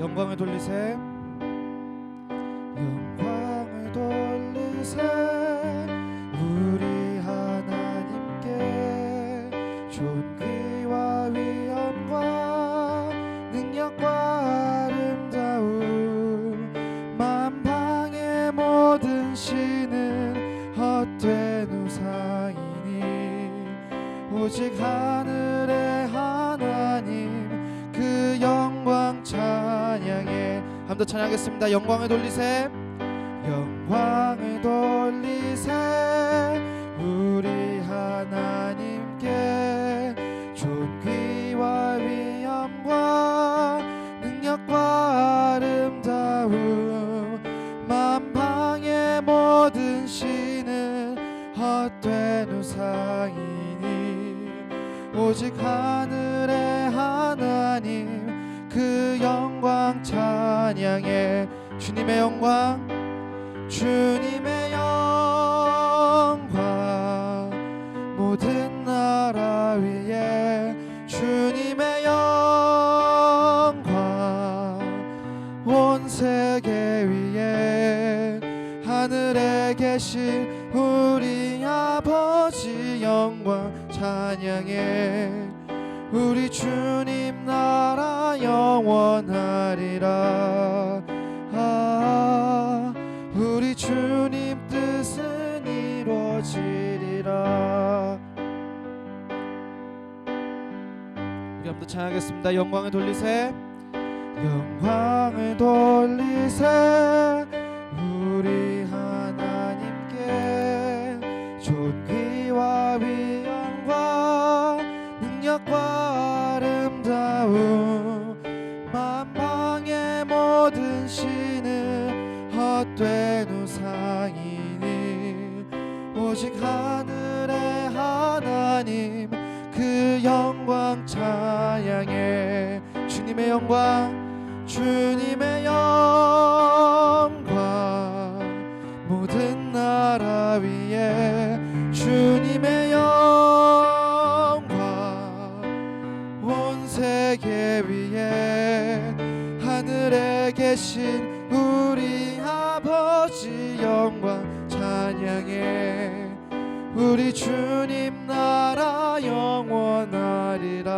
영광을 돌리세, 영광을 돌리세. 우리 하나님께 존귀와 위엄과 능력과 아름다움. 만방의 모든 신은 헛된 우상이니 오직 하늘의 하나님 그 영광 찬양해. 한 번 더 찬양하겠습니다. 영광을 돌리세, 영광을 돌리세. 우리 하나님께 존귀와 위엄과 능력과 아름다움. 만방의 모든 신은 헛된 우상이니 오직 하늘의 하나님 그 영광 찬양해. 주님의 영광, 주님의 영광 모든 나라 위에. 주님의 영광 온 세계 위에. 하늘에 계신 우리 아버지 영광 찬양해. 우리 주님 나라 영원하리라. 우리 주님 뜻은 이루어지리라. 우리 한번 더 찬양하겠습니다. 영광을 돌리세, 영광을 돌리세. 우리 하나님께 존귀와 위엄과 능력과 아름다움. 만방의 모든 신은 헛된 우상이니 오직 하늘의 하나님 그 영광 찬양해. 주님의 영광, 주님의 영광 모든 나라 위에. 주님의 영광 온 세계 위에. 하늘에 계신 우리 아버지 영광 찬양해. 우리 주님 나라 영원하리라.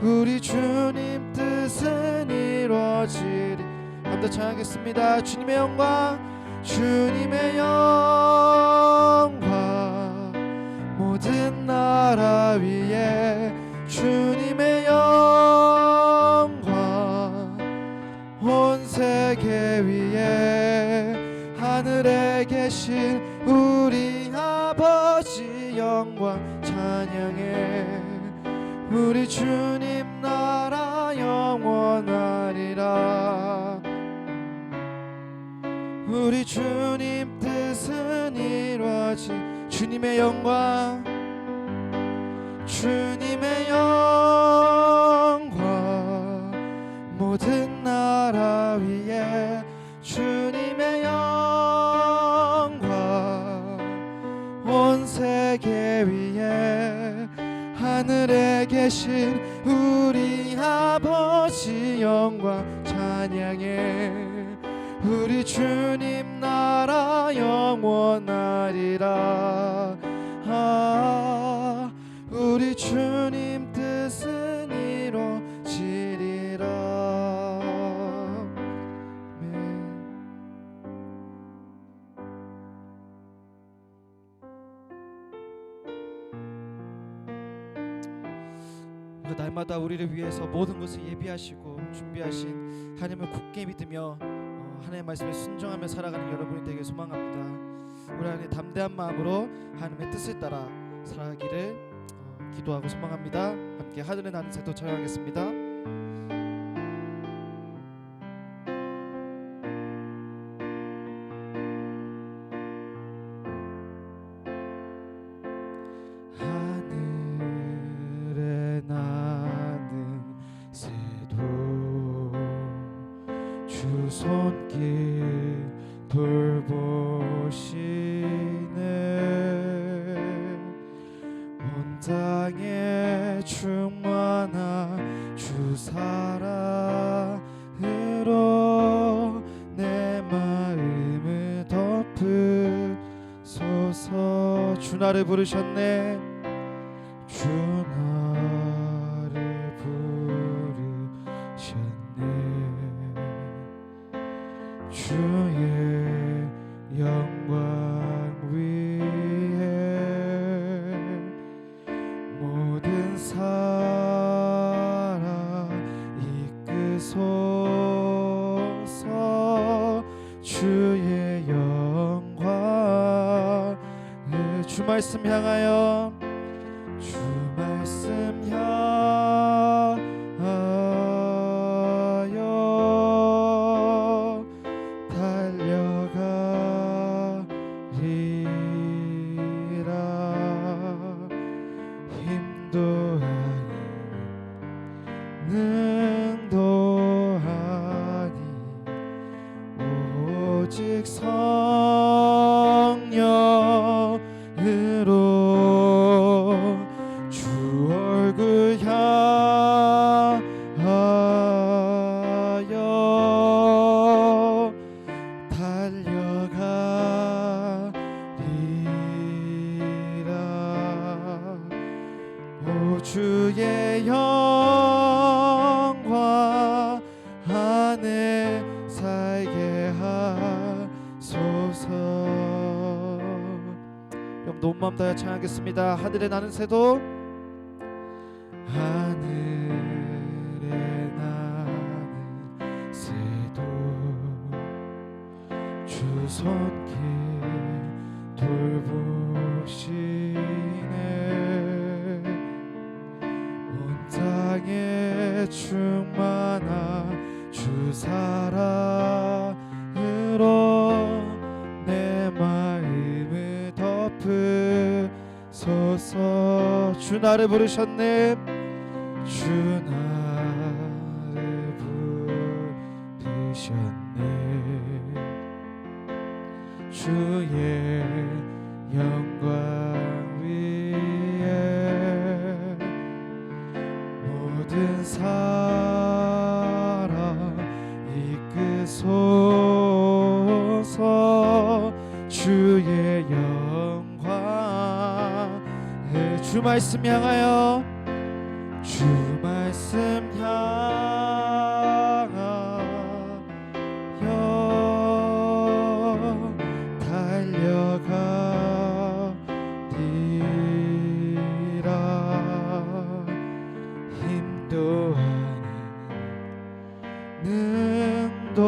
우리 주님 뜻은 이루어지리. 한 번 더 찬양하겠습니다. 주님의 영광, 주님의 영광 모든 나라 위에. 주님의 영광 온 세계 위에. 하늘에 계신 우리 아버지 영광 찬양해. 우리 주님 나라 영원하리라. 우리 주님 뜻은 이루어지. 주님의 영광, 주님의 영광 모든 나라 위에. 주님의 영광 온 세계 위에. 하늘에 계신 우리 아버지 영광 찬양해. 우리 주님 나라 영원하리라. 우리 주님 뜻은 이루어지리라. 날마다 우리를 위해서 모든 것을 예비하시고 준비하신 하나님을 굳게 믿으며 하나님의 말씀에 순종하며 살아가는 여러분이 되길 소망합니다. 우리 하나님 담대한 마음으로 하나님의 뜻을 따라 살아가기를 기도하고 소망합니다. 함께 하늘에 나는 새도 찬양하겠습니다. 손길 돌보시네. 온 땅에 충만한 주 사랑으로 내 마음을 덮으소서. 주 나를 부르셨네. 주 나를 부르셨네. 주의 영광 위에 모든 사랑 이끄소서. 주의 영광 주 말씀 향하여 주 말씀 향하여 달려가리라. 힘도 아니 능도 아니 오직 성령으로 주 얼굴 향하여 달려가리라. 오 주의 영광 안에 살게 하소서. 여러분 온 마음 다해 찬양하겠습니다. 하늘에 나는 새도 하늘에 나는 새도 주 손길 돌보시네. 온 땅에 충만한 주 사랑으로 내 마음을 덮으소서. 주 나를 부르셨네. 주 나를 부르셨네. 주의 영광 위에 모든 사랑 이끄소서. 주의 영광 주 말씀 향하여 주 말씀 향하여 달려가리라. 힘도 아니 능도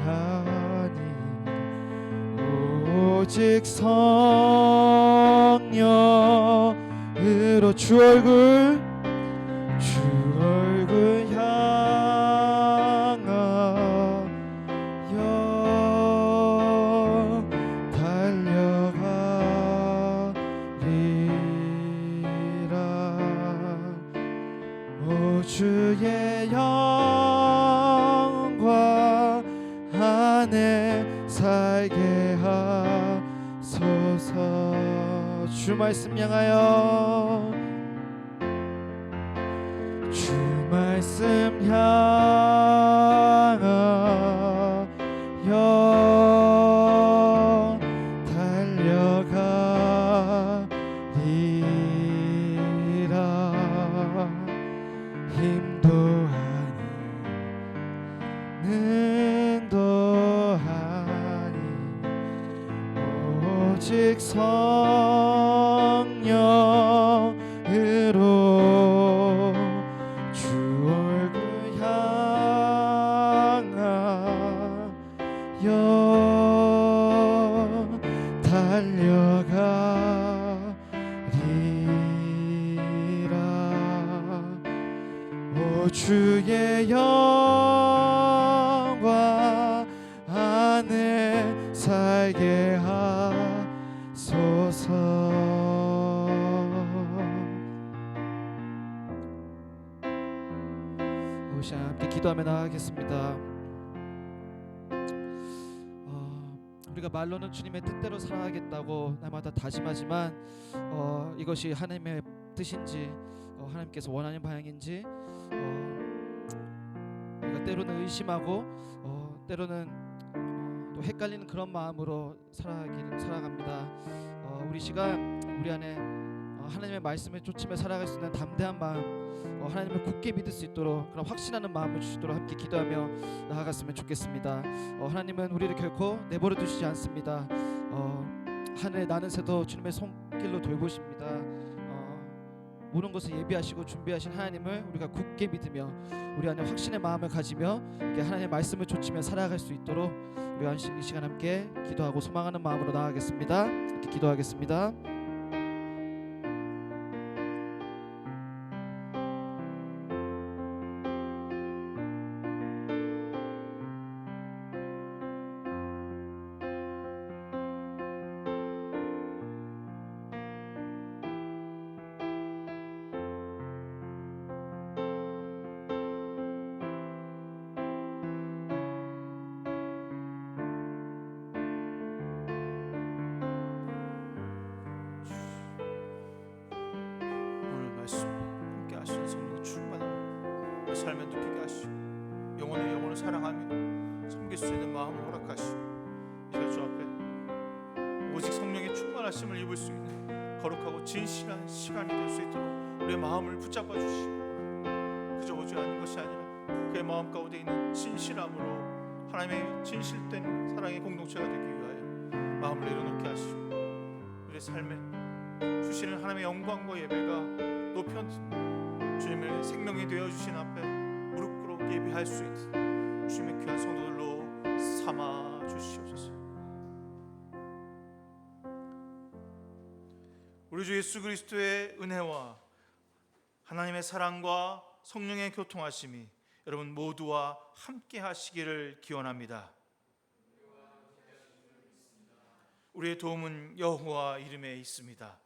아니 오직 성령으로 주 얼굴 향하여 달려가리라. 오 주의 영광 안에 살게 하소서. 주 말씀 향하여 주 말씀 향하여 달려가리라. 힘도 아니 능도 아니 오직 성령으로 주 얼굴 향하여 달려가리라. 오 주의 영광 안에 살게 하소서. 우리 함께 기도하며 나아가겠습니다. 우리가 우리가 말로는 주님의 뜻대로 살아가겠다고 날마다 다짐하지만 이것이 하나님의 뜻인지 하나님께서 원하는 방향인지 우리가 때로는 의심하고 때로는 또 헷갈리는 그런 마음으로 살아갑니다. 우리 시간 우리 안에 하나님의 말씀을 쫓으며 살아갈 수 있는 담대한 마음, 하나님을 굳게 믿을 수 있도록 그런 확신하는 마음을 주시도록 함께 기도하며 나아갔으면 좋겠습니다. 하나님은 우리를 결코 내버려 두시지 않습니다. 하늘에 나는 새도 주님의 손길로 돌보십니다. 모든 것을 예비하시고 준비하신 하나님을 우리가 굳게 믿으며 우리 안에 확신의 마음을 가지며 이렇게 하나님의 말씀을 좇으며 살아갈 수 있도록 우리 이 시간 함께 기도하고 소망하는 마음으로 나아가겠습니다. 이렇게 기도하겠습니다. 삶에 느끼게 하시고 영혼의 영혼을 사랑하며 섬길 수 있는 마음을 허락하시고 제가 주 앞에 오직 성령의 충만하심을 입을 수 있는 거룩하고 진실한 시간이 될 수 있도록 우리의 마음을 붙잡아 주시고 그저 오직 아닌 것이 아니라 그의 마음 가운데 있는 진실함으로 하나님의 진실된 사랑의 공동체가 되기 위하여 마음을 내려놓게 하시고 우리의 삶에 주시는 하나님의 영광과 예배가 높여 주님의 생명이 되어 주신 앞에 무릎 꿇어 예비할 수 있는 주님의 귀한 성도들로 삼아 주시옵소서. 우리 주 예수 그리스도의 은혜와 하나님의 사랑과 성령의 교통하심이 여러분 모두와 함께 하시기를 기원합니다. 우리의 도움은 여호와 이름에 있습니다.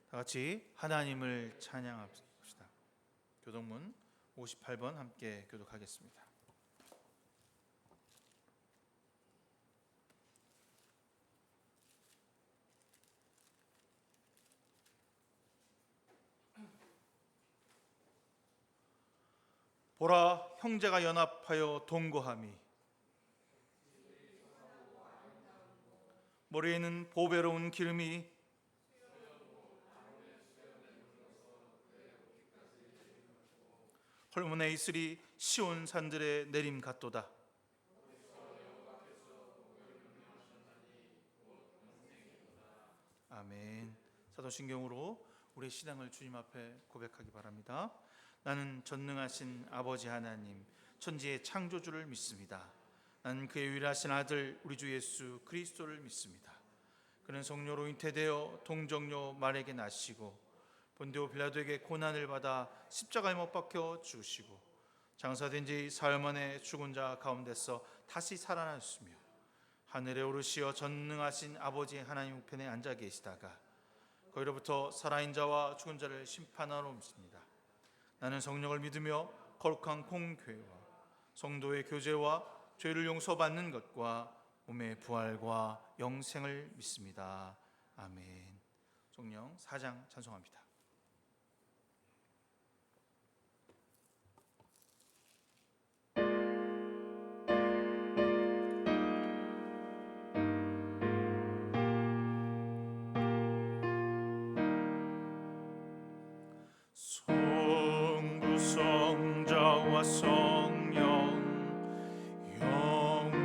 다 같이 하나님을 찬양합시다. 교독문 58번 함께 교독하겠습니다. 보라, 형제가 연합하여 동거함이 머리에는 보배로운 기름이 헐문에 있으리 시온 산들의 내림 같도다. 아멘. 사도신경으로 우리의 신앙을 주님 앞에 고백하기 바랍니다. 나는 전능하신 아버지 하나님 천지의 창조주를 믿습니다. 나는 그의 유일하신 아들 우리 주 예수 그리스도를 믿습니다. 그는 성령으로 잉태되어 동정녀 마리아에게 나시고 본디오 빌라도에게 고난을 받아 십자가에 못 박혀 죽으시고 장사된 지 사흘 만에 죽은 자 가운데서 다시 살아나셨으며 하늘에 오르시어 전능하신 아버지 하나님 우편에 앉아 계시다가 거기로부터 살아있는 자와 죽은 자를 심판하러 오십니다. 나는 성령을 믿으며 거룩한 공교회와 성도의 교제와 죄를 용서받는 것과 몸의 부활과 영생을 믿습니다. 아멘. 성령 4장 찬송합니다. 성부 성자와 성령 영원히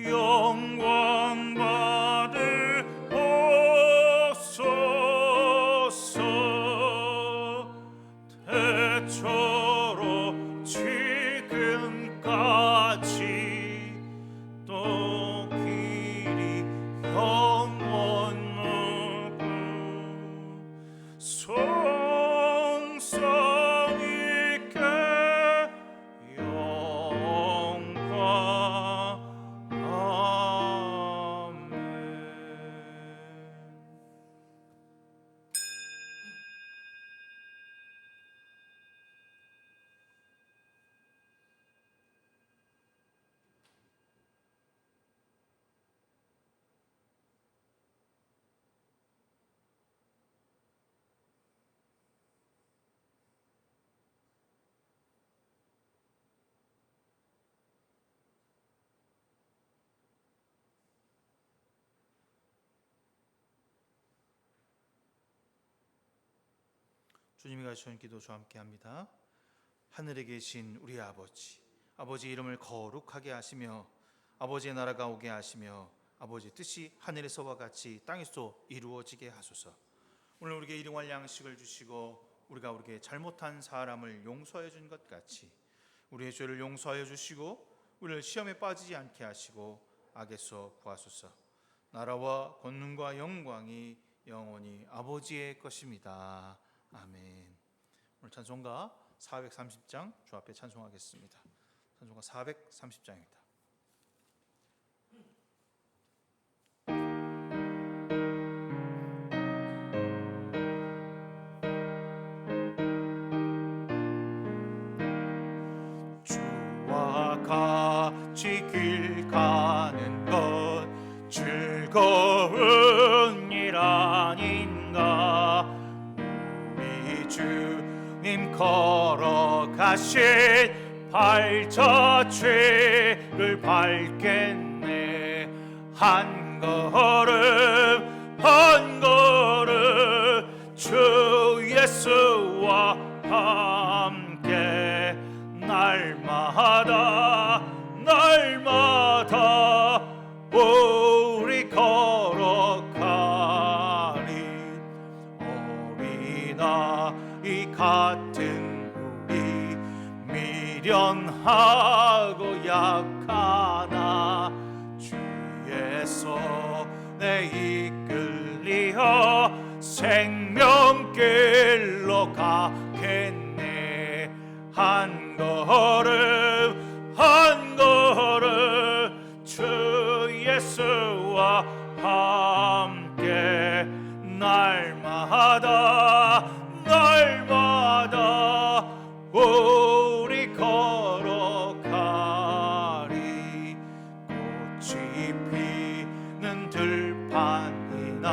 영광 받으옵소서. 대처로 지금까지 또 길이 영원하고 성성 있게 영광. 아멘. 주님이 가르쳐준 기도 저와 함께 합니다. 하늘에 계신 우리 아버지 이름을 거룩하게 하시며 아버지의 나라가 오게 하시며 아버지의 뜻이 하늘에서와 같이 땅에서도 이루어지게 하소서. 오늘 우리에게 일용할 양식을 주시고 우리가 우리에게 잘못한 사람을 용서해 준 것 같이 우리의 죄를 용서하여 주시고 우리를 시험에 빠지지 않게 하시고 악에서 구하소서. 나라와 권능과 영광이 영원히 아버지의 것입니다. 아멘. 오늘 찬송가 430장 주 앞에 찬송하겠습니다. 찬송가 430장입니다. 주와 같이 길 가는 것 즐거운 일 아닌가. 우리 주님 걸어가신 발자취를 밟겠네. 한 걸음 한 걸음 주 예수와 함께 날마다 우리 걸어가리. 어린아이 같은 우리 미련하고 약하나 주의 손에 이끌리어 생명길로 가겠네. 한 걸음 한 걸음 주 예수와 함께 날마다 우리 걸어가리. 꽃이 피는 들판이나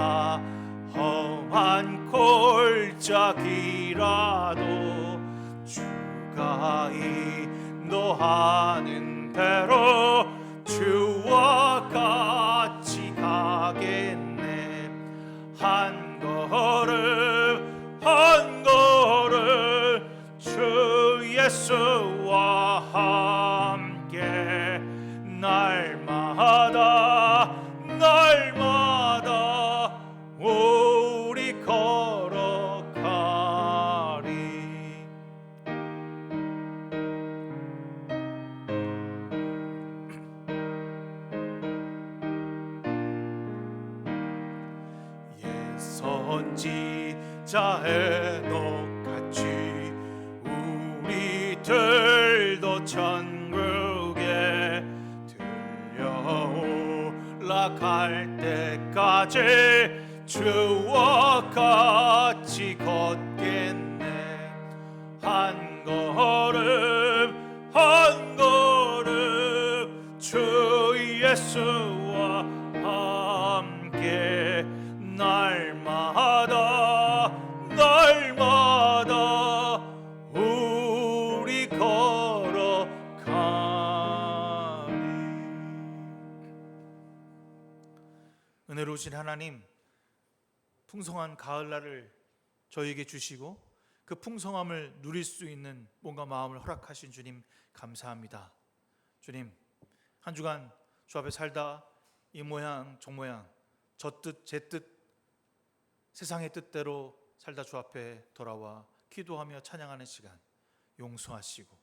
험한 골짜기라도 주가 인도하는 대로 주와 같이 가겠네. 한 걸음 한 걸음 주 예수와 함께 날마다 우리 걸어가리. 선지자 에녹같이 우리들도 천국에 들려올라갈 때까지 주와 같이 걷겠네. 한 걸음 한 걸음 주 예수와 함께 날마다 우리 걸어가리. 은혜로우신 하나님, 풍성한 가을날을 저희에게 주시고 그 풍성함을 누릴 수 있는 몸과 마음을 허락하신 주님 감사합니다. 주님, 한 주간 주 앞에 살다 이 모양 저 모양 저 뜻 제 뜻 세상의 뜻대로 살다 주 앞에 돌아와 기도하며 찬양하는 시간 용서하시고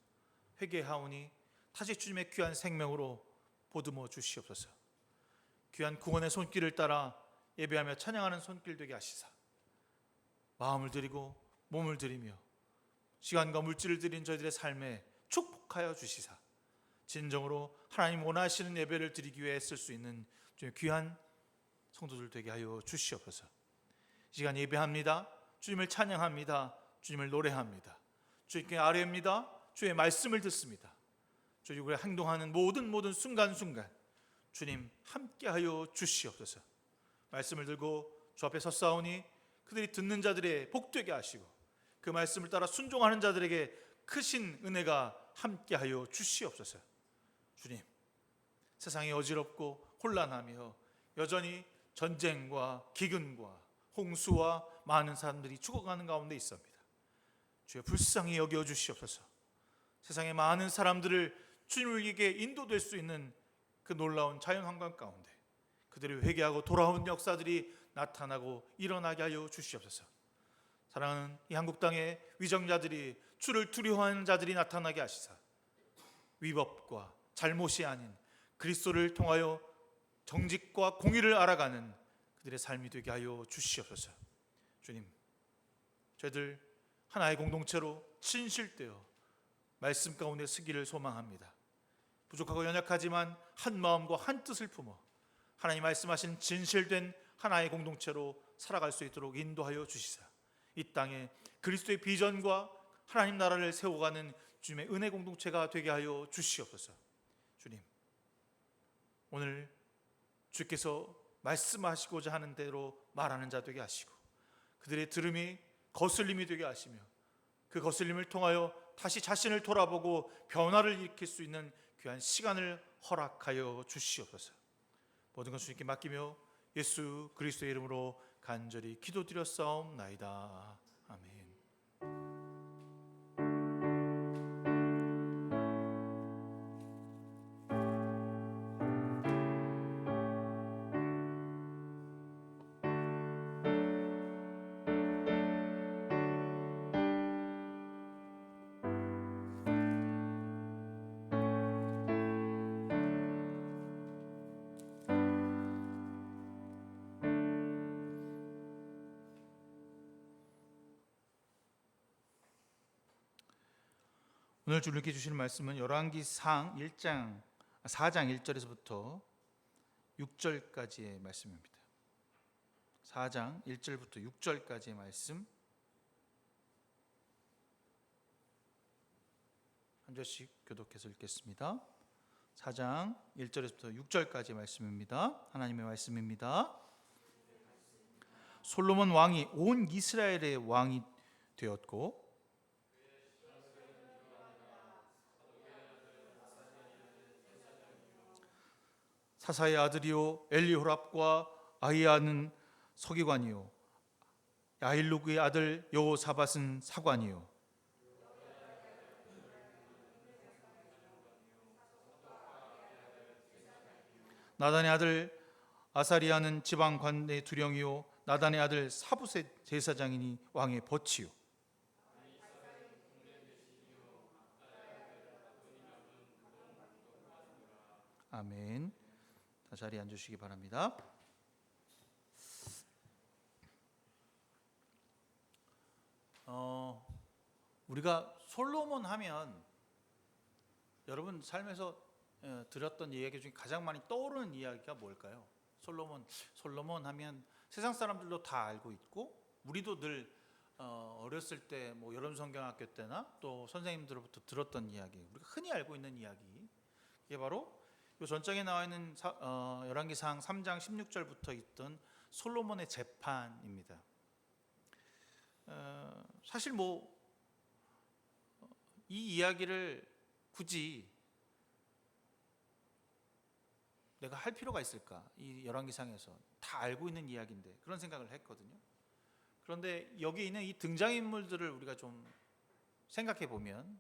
회개하오니 다시 주님의 귀한 생명으로 보듬어 주시옵소서. 귀한 구원의 손길을 따라 예배하며 찬양하는 손길 되게 하시사 마음을 드리고 몸을 드리며 시간과 물질을 드린 저희들의 삶에 축복하여 주시사 진정으로 하나님 원하시는 예배를 드리기 위해 쓸 수 있는 주님의 귀한 성도들 되게 하여 주시옵소서. 이 시간 예배합니다. 주님을 찬양합니다. 주님을 노래합니다. 주님께 아뢰입니다. 주의 말씀을 듣습니다. 주님과 행동하는 모든 순간순간 주님 함께하여 주시옵소서. 말씀을 들고 주 앞에 섰사오니 그들이 듣는 자들의 복되게 하시고 그 말씀을 따라 순종하는 자들에게 크신 은혜가 함께하여 주시옵소서. 주님, 세상이 어지럽고 혼란하며 여전히 전쟁과 기근과 홍수와 많은 사람들이 죽어가는 가운데 있습니다. 주여 불쌍히 여겨 주시옵소서. 세상의 많은 사람들을 주님에게 인도될 수 있는 그 놀라운 자연환경 가운데 그들이 회개하고 돌아온 역사들이 나타나고 일어나게 하여 주시옵소서. 사랑하는 이 한국 땅의 위정자들이 주를 두려워하는 자들이 나타나게 하시사 위법과 잘못이 아닌 그리스도를 통하여 정직과 공의를 알아가는 그들의 삶이 되게 하여 주시옵소서. 주님, 저희들 하나의 공동체로 진실되어 말씀 가운데 서기를 소망합니다. 부족하고 연약하지만 한 마음과 한 뜻을 품어 하나님 말씀하신 진실된 하나의 공동체로 살아갈 수 있도록 인도하여 주시사 이 땅에 그리스도의 비전과 하나님 나라를 세워가는 주님의 은혜 공동체가 되게 하여 주시옵소서. 주님, 오늘 주께서 말씀하시고자 하는 대로 말하는 자 되게 하시고 그들의 들음이 거슬림이 되게 하시며 그 거슬림을 통하여 다시 자신을 돌아보고 변화를 일으킬 수 있는 귀한 시간을 허락하여 주시옵소서. 모든 것 주님께 맡기며 예수 그리스도의 이름으로 간절히 기도드렸사옵나이다. 아멘. 오늘 주님께 주시는 말씀은 열왕기상 4장 1절에서부터 6절까지의 말씀입니다. 4장 1절부터 6절까지의 말씀 한 절씩 교독해서 읽겠습니다. 4장 1절에서부터 6절까지의 말씀입니다. 하나님의 말씀입니다. 솔로몬 왕이 온 이스라엘의 왕이 되었고 사사의 아들이요 엘리호랍과 아히야는 서기관이요 야힐루그의 아들 여호사밧은 사관이요 나단의 아들 아사리아는 지방 관내 두령이요 나단의 아들 사붓의 제사장이니 왕의 벗이요 아멘. 자리에 앉으시기 바랍니다. 우리가 솔로몬 하면 여러분 삶에서 들었던 이야기 중에 가장 많이 떠오르는 이야기가 뭘까요? 솔로몬 하면 세상 사람들도 다 알고 있고 우리도 늘 어렸을 때 뭐 여름 성경학교 때나 또 선생님들로부터 들었던 이야기, 우리가 흔히 알고 있는 이야기, 이게 바로 이 전장에 나와 있는 열왕기상 3장 16절부터 있던 솔로몬의 재판입니다. 사실 뭐 이 이야기를 굳이 내가 할 필요가 있을까? 이 열왕기상에서 다 알고 있는 이야기인데 그런 생각을 했거든요. 그런데 여기 있는 이 등장인물들을 우리가 좀 생각해 보면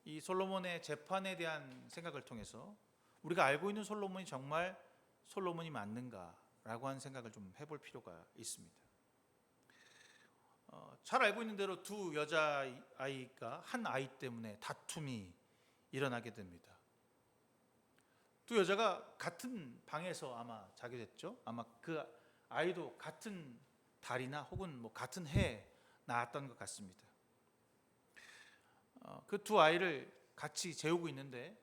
이 솔로몬의 재판에 대한 생각을 통해서 우리가 알고 있는 솔로몬이 정말 솔로몬이 맞는가라고 하는 생각을 좀 해볼 필요가 있습니다. 잘 알고 있는 대로 두 여자아이가 한 아이 때문에 다툼이 일어나게 됩니다. 두 여자가 같은 방에서 아마 자게 됐죠. 아마 그 아이도 같은 달이나 혹은 뭐 같은 해에 낳았던 것 같습니다. 그 두 아이를 같이 재우고 있는데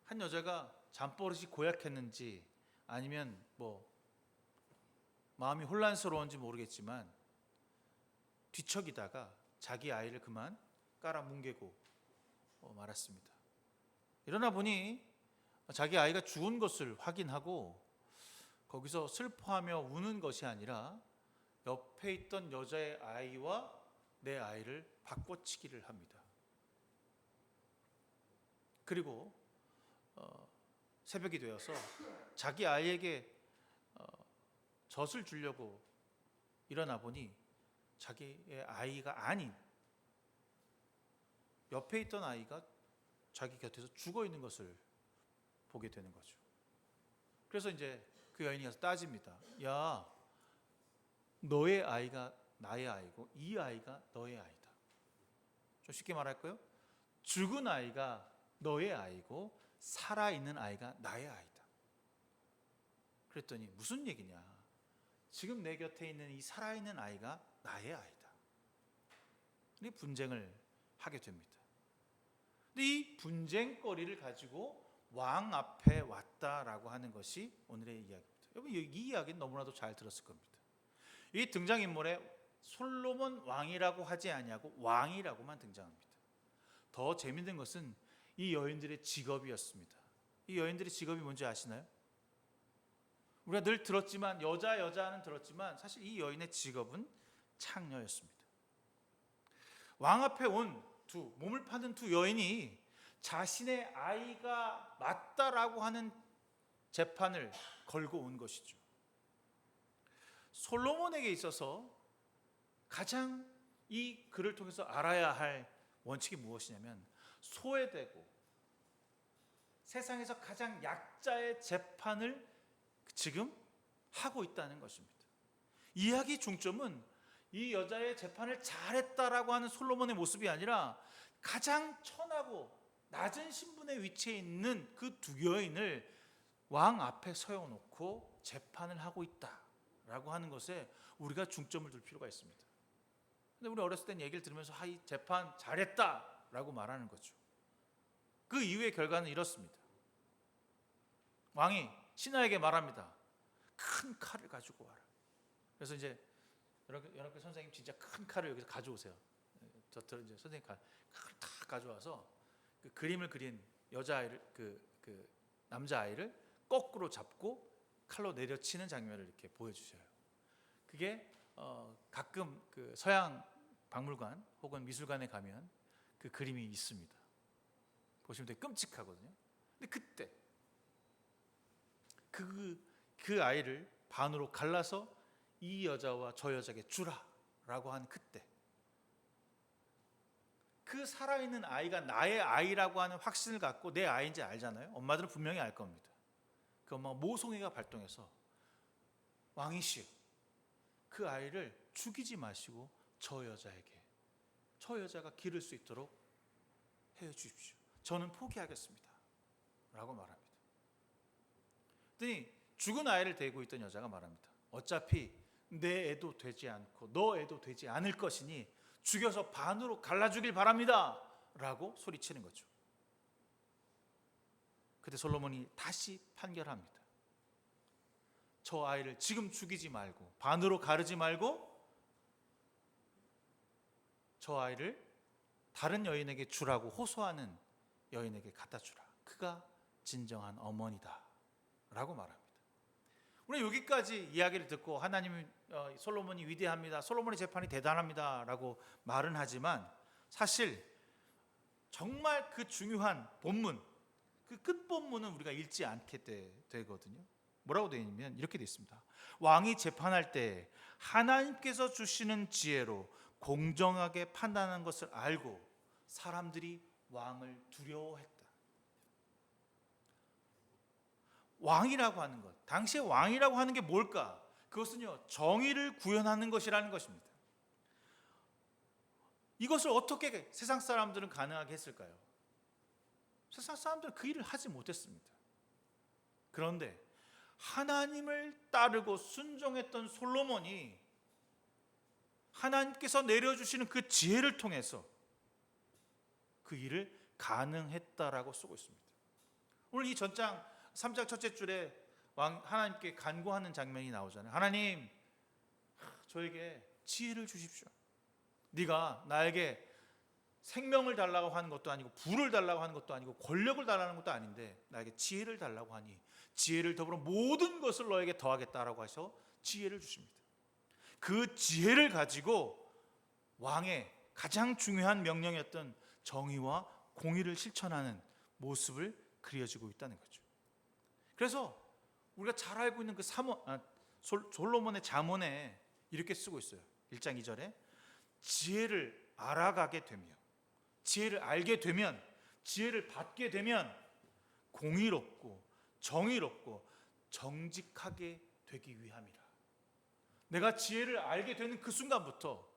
한 여자가 잠버릇이 고약했는지 아니면 뭐 마음이 혼란스러운지 모르겠지만 뒤척이다가 자기 아이를 그만 깔아뭉개고 말았습니다. 일어나 보니 자기 아이가 죽은 것을 확인하고 거기서 슬퍼하며 우는 것이 아니라 옆에 있던 여자의 아이와 내 아이를 바꿔치기를 합니다. 그리고 새벽이 되어서 자기 아이에게 젖을 주려고 일어나 보니 자기의 아이가 아닌 옆에 있던 아이가 자기 곁에서 죽어 있는 것을 보게 되는 거죠. 그래서 이제 그 여인이 가서 따집니다. 야, 너의 아이가 나의 아이고 이 아이가 너의 아이다. 좀 쉽게 말할까요? 죽은 아이가 너의 아이고 살아있는 아이가 나의 아이다. 그랬더니 무슨 얘기냐? 지금 내 곁에 있는 이 살아있는 아이가 나의 아이다. 이 분쟁을 하게 됩니다. 근데 이 분쟁거리를 가지고 왕 앞에 왔다라고 하는 것이 오늘의 이야기입니다. 여러분, 이 이야기는 너무나도 잘 들었을 겁니다. 이 등장인물에 솔로몬 왕이라고 하지 아니하고 왕이라고만 등장합니다. 더 재밌는 것은 이 여인들의 직업이었습니다. 이 여인들의 직업이 뭔지 아시나요? 우리가 늘 들었지만 여자는 들었지만 사실 이 여인의 직업은 창녀였습니다. 왕 앞에 온 몸을 파는 두 여인이 자신의 아이가 맞다라고 하는 재판을 걸고 온 것이죠. 솔로몬에게 있어서 가장 이 글을 통해서 알아야 할 원칙이 무엇이냐면 소외되고 세상에서 가장 약자의 재판을 지금 하고 있다는 것입니다. 이야기 중점은 이 여자의 재판을 잘했다라고 하는 솔로몬의 모습이 아니라 가장 천하고 낮은 신분의 위치에 있는 그 두 여인을 왕 앞에 세워놓고 재판을 하고 있다라고 하는 것에 우리가 중점을 둘 필요가 있습니다. 근데 우리 어렸을 땐 얘기를 들으면서 이 재판 잘했다라고 말하는 거죠. 그 이후의 결과는 이렇습니다. 왕이 신하에게 말합니다. 큰 칼을 가지고 와라. 그래서 이제 여러분 선생님 진짜 큰 칼을 여기서 가져오세요. 저처럼 이제 선생님 칼을 다 가져와서 그 그림을 그린 여자아이를 그 남자아이를 거꾸로 잡고 칼로 내려치는 장면을 이렇게 보여주셔요. 그게 가끔 그 서양 박물관 혹은 미술관에 가면 그 그림이 있습니다. 보시면 되게 끔찍하거든요. 근데 그때 그 아이를 반으로 갈라서 이 여자와 저 여자에게 주라라고 한 그때 그 살아있는 아이가 나의 아이라고 하는 확신을 갖고 내 아이인지 알잖아요. 엄마들은 분명히 알 겁니다. 그 엄마가 모성애가 발동해서 왕이시여 그 아이를 죽이지 마시고 저 여자가 기를 수 있도록 해주십시오. 저는 포기하겠습니다 라고 말합니다. 그랬더니 죽은 아이를 데리고 있던 여자가 말합니다. 어차피 내 애도 되지 않고 너 애도 되지 않을 것이니 죽여서 반으로 갈라주길 바랍니다 라고 소리치는 거죠. 그때 솔로몬이 다시 판결합니다. 저 아이를 지금 죽이지 말고 반으로 가르지 말고 저 아이를 다른 여인에게 주라고 호소하는 여인에게 갖다 주라. 그가 진정한 어머니다 라고 말합니다. 우리 여기까지 이야기를 듣고 하나님이 솔로몬이 위대합니다. 솔로몬의 재판이 대단합니다 라고 말은 하지만 사실 정말 그 중요한 본문 그 끝본문은 우리가 읽지 않게 되거든요. 뭐라고 되어 있냐면 이렇게 되어 있습니다. 왕이 재판할 때 하나님께서 주시는 지혜로 공정하게 판단하는 것을 알고 사람들이 왕을 두려워했다. 왕이라고 하는 것, 당시에 왕이라고 하는 게 뭘까? 그것은요, 정의를 구현하는 것이라는 것입니다. 이것을 어떻게 세상 사람들은 가능하게 했을까요? 세상 사람들은 그 일을 하지 못했습니다. 그런데 하나님을 따르고 순종했던 솔로몬이 하나님께서 내려주시는 그 지혜를 통해서 그 일을 가능했다라고 쓰고 있습니다. 오늘 이 전장 3장 첫째 줄에 하나님께 간구하는 장면이 나오잖아요. 하나님, 저에게 지혜를 주십시오. 네가 나에게 생명을 달라고 하는 것도 아니고 부를 달라고 하는 것도 아니고 권력을 달라는 것도 아닌데 나에게 지혜를 달라고 하니 지혜를 더불어 모든 것을 너에게 더하겠다라고 하셔 지혜를 주십니다. 그 지혜를 가지고 왕의 가장 중요한 명령이었던 정의와 공의를 실천하는 모습을 그려지고 있다는 거죠. 그래서 우리가 잘 알고 있는 그 솔로몬의 잠언에 이렇게 쓰고 있어요. 1장 2절에 지혜를 알아가게 되며 지혜를 알게 되면, 지혜를 받게 되면 공의롭고 정의롭고 정직하게 되기 위함이라. 내가 지혜를 알게 되는 그 순간부터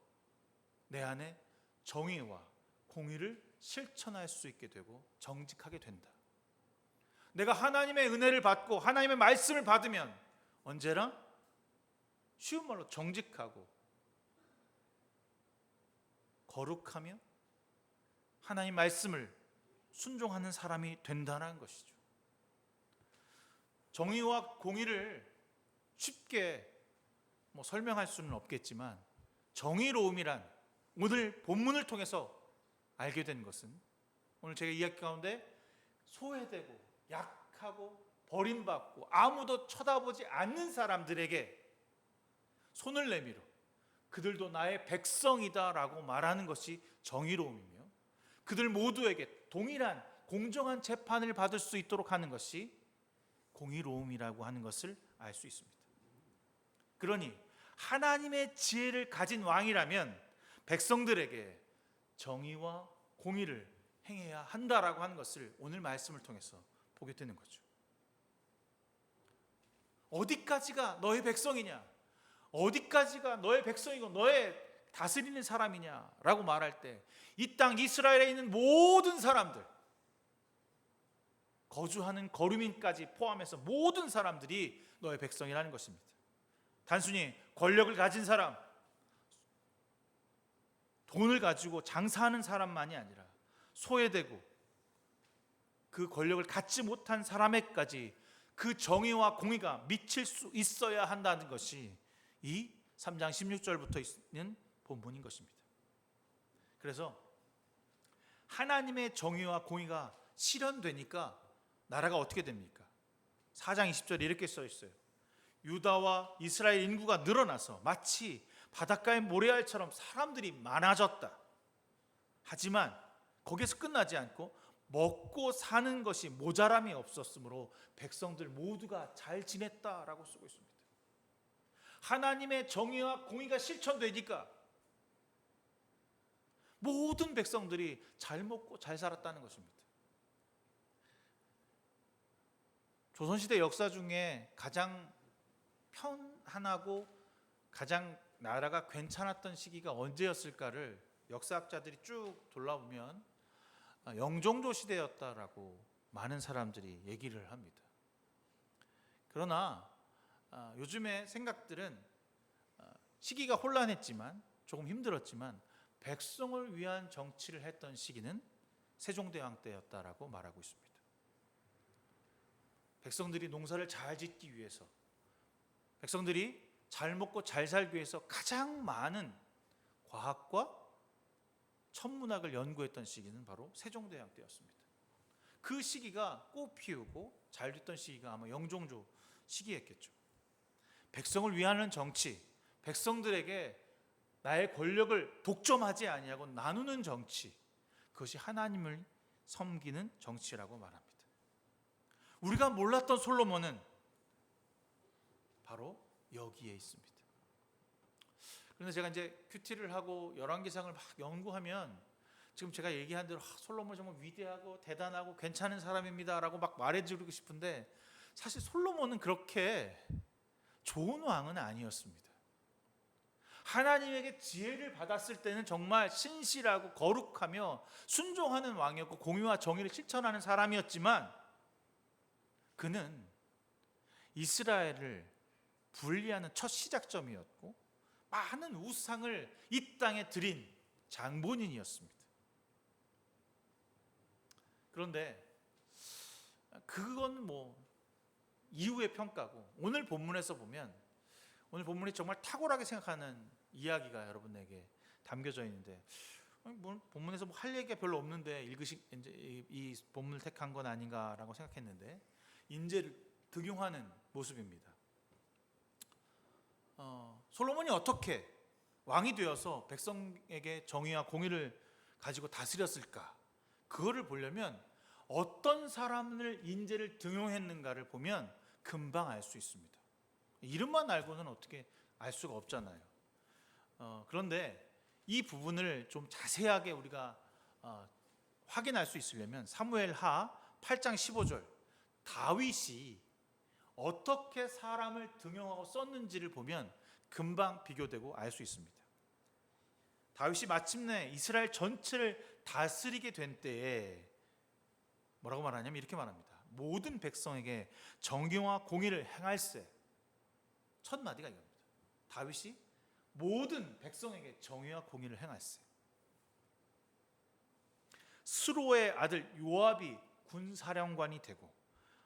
내 안에 정의와 공의를 실천할 수 있게 되고 정직하게 된다. 내가 하나님의 은혜를 받고 하나님의 말씀을 받으면 언제나 쉬운 말로 정직하고 거룩하며 하나님 말씀을 순종하는 사람이 된다는 것이죠. 정의와 공의를 쉽게 설명할 수는 없겠지만, 정의로움이란 오늘 본문을 통해서 알게 된 것은, 오늘 제가 이야기 가운데 소외되고 약하고 버림받고 아무도 쳐다보지 않는 사람들에게 손을 내밀어 그들도 나의 백성이다 라고 말하는 것이 정의로움이며, 그들 모두에게 동일한 공정한 재판을 받을 수 있도록 하는 것이 공의로움이라고 하는 것을 알 수 있습니다. 그러니 하나님의 지혜를 가진 왕이라면 백성들에게 정의와 공의를 행해야 한다라고 하는 것을 오늘 말씀을 통해서 보게 되는 거죠. 어디까지가 너의 백성이냐? 어디까지가 너의 백성이고 너의 다스리는 사람이냐라고 말할 때, 이 땅 이스라엘에 있는 모든 사람들, 거주하는 거류민까지 포함해서 모든 사람들이 너의 백성이라는 것입니다. 단순히 권력을 가진 사람, 돈을 가지고 장사하는 사람만이 아니라 소외되고 그 권력을 갖지 못한 사람에까지 그 정의와 공의가 미칠 수 있어야 한다는 것이 이 3장 16절부터 있는 본문인 것입니다. 그래서 하나님의 정의와 공의가 실현되니까 나라가 어떻게 됩니까? 4장 20절에 이렇게 써 있어요. 유다와 이스라엘 인구가 늘어나서 마치 바닷가의 모래알처럼 사람들이 많아졌다. 하지만 거기에서 끝나지 않고 먹고 사는 것이 모자람이 없었으므로 백성들 모두가 잘 지냈다라고 쓰고 있습니다. 하나님의 정의와 공의가 실천되니까 모든 백성들이 잘 먹고 잘 살았다는 것입니다. 조선시대 역사 중에 가장 편안하고 가장 나라가 괜찮았던 시기가 언제였을까를 역사학자들이 쭉 돌아보면 영종조 시대였다라고 많은 사람들이 얘기를 합니다. 그러나 요즘의 생각들은 시기가 혼란했지만 조금 힘들었지만 백성을 위한 정치를 했던 시기는 세종대왕 때였다라고 말하고 있습니다. 백성들이 농사를 잘 짓기 위해서, 백성들이 잘 먹고 잘 살기 위해서 가장 많은 과학과 천문학을 연구했던 시기는 바로 세종대왕 때였습니다. 그 시기가 꽃 피우고 잘 됐던 시기가 아마 영종조 시기였겠죠. 백성을 위하는 정치, 백성들에게 나의 권력을 독점하지 아니하고 나누는 정치, 그것이 하나님을 섬기는 정치라고 말합니다. 우리가 몰랐던 솔로몬은 바로 여기에 있습니다. 그런데 제가 이제 큐티를 하고 열왕기상을 막 연구하면 지금 제가 얘기한 대로 솔로몬 정말 위대하고 대단하고 괜찮은 사람입니다라고 막 말해주고 싶은데, 사실 솔로몬은 그렇게 좋은 왕은 아니었습니다. 하나님에게 지혜를 받았을 때는 정말 신실하고 거룩하며 순종하는 왕이었고 공의와 정의를 실천하는 사람이었지만, 그는 이스라엘을 분리하는 첫 시작점이었고 많은 우상을 이 땅에 드린 장본인이었습니다. 그런데 그건 이후의 평가고, 오늘 본문에서 보면 오늘 본문이 정말 탁월하게 생각하는 이야기가 여러분에게 담겨져 있는데, 본문에서 할 얘기가 별로 없는데 이 본문을 택한 건 아닌가라고 생각했는데, 인재를 등용하는 모습입니다. 솔로몬이 어떻게 왕이 되어서 백성에게 정의와 공의를 가지고 다스렸을까? 그거를 보려면 어떤 사람을 인재를 등용했는가를 보면 금방 알 수 있습니다. 이름만 알고는 어떻게 알 수가 없잖아요. 그런데 이 부분을 좀 자세하게 우리가 확인할 수 있으려면 사무엘하 8장 15절 다윗이 어떻게 사람을 등용하고 썼는지를 보면 금방 비교되고 알 수 있습니다. 다윗이 마침내 이스라엘 전체를 다스리게 된 때에 뭐라고 말하냐면 이렇게 말합니다. 모든 백성에게 정의와 공의를 행할세. 첫 마디가 이겁니다. 다윗이 모든 백성에게 정의와 공의를 행할세. 스로의 아들 요압이 군사령관이 되고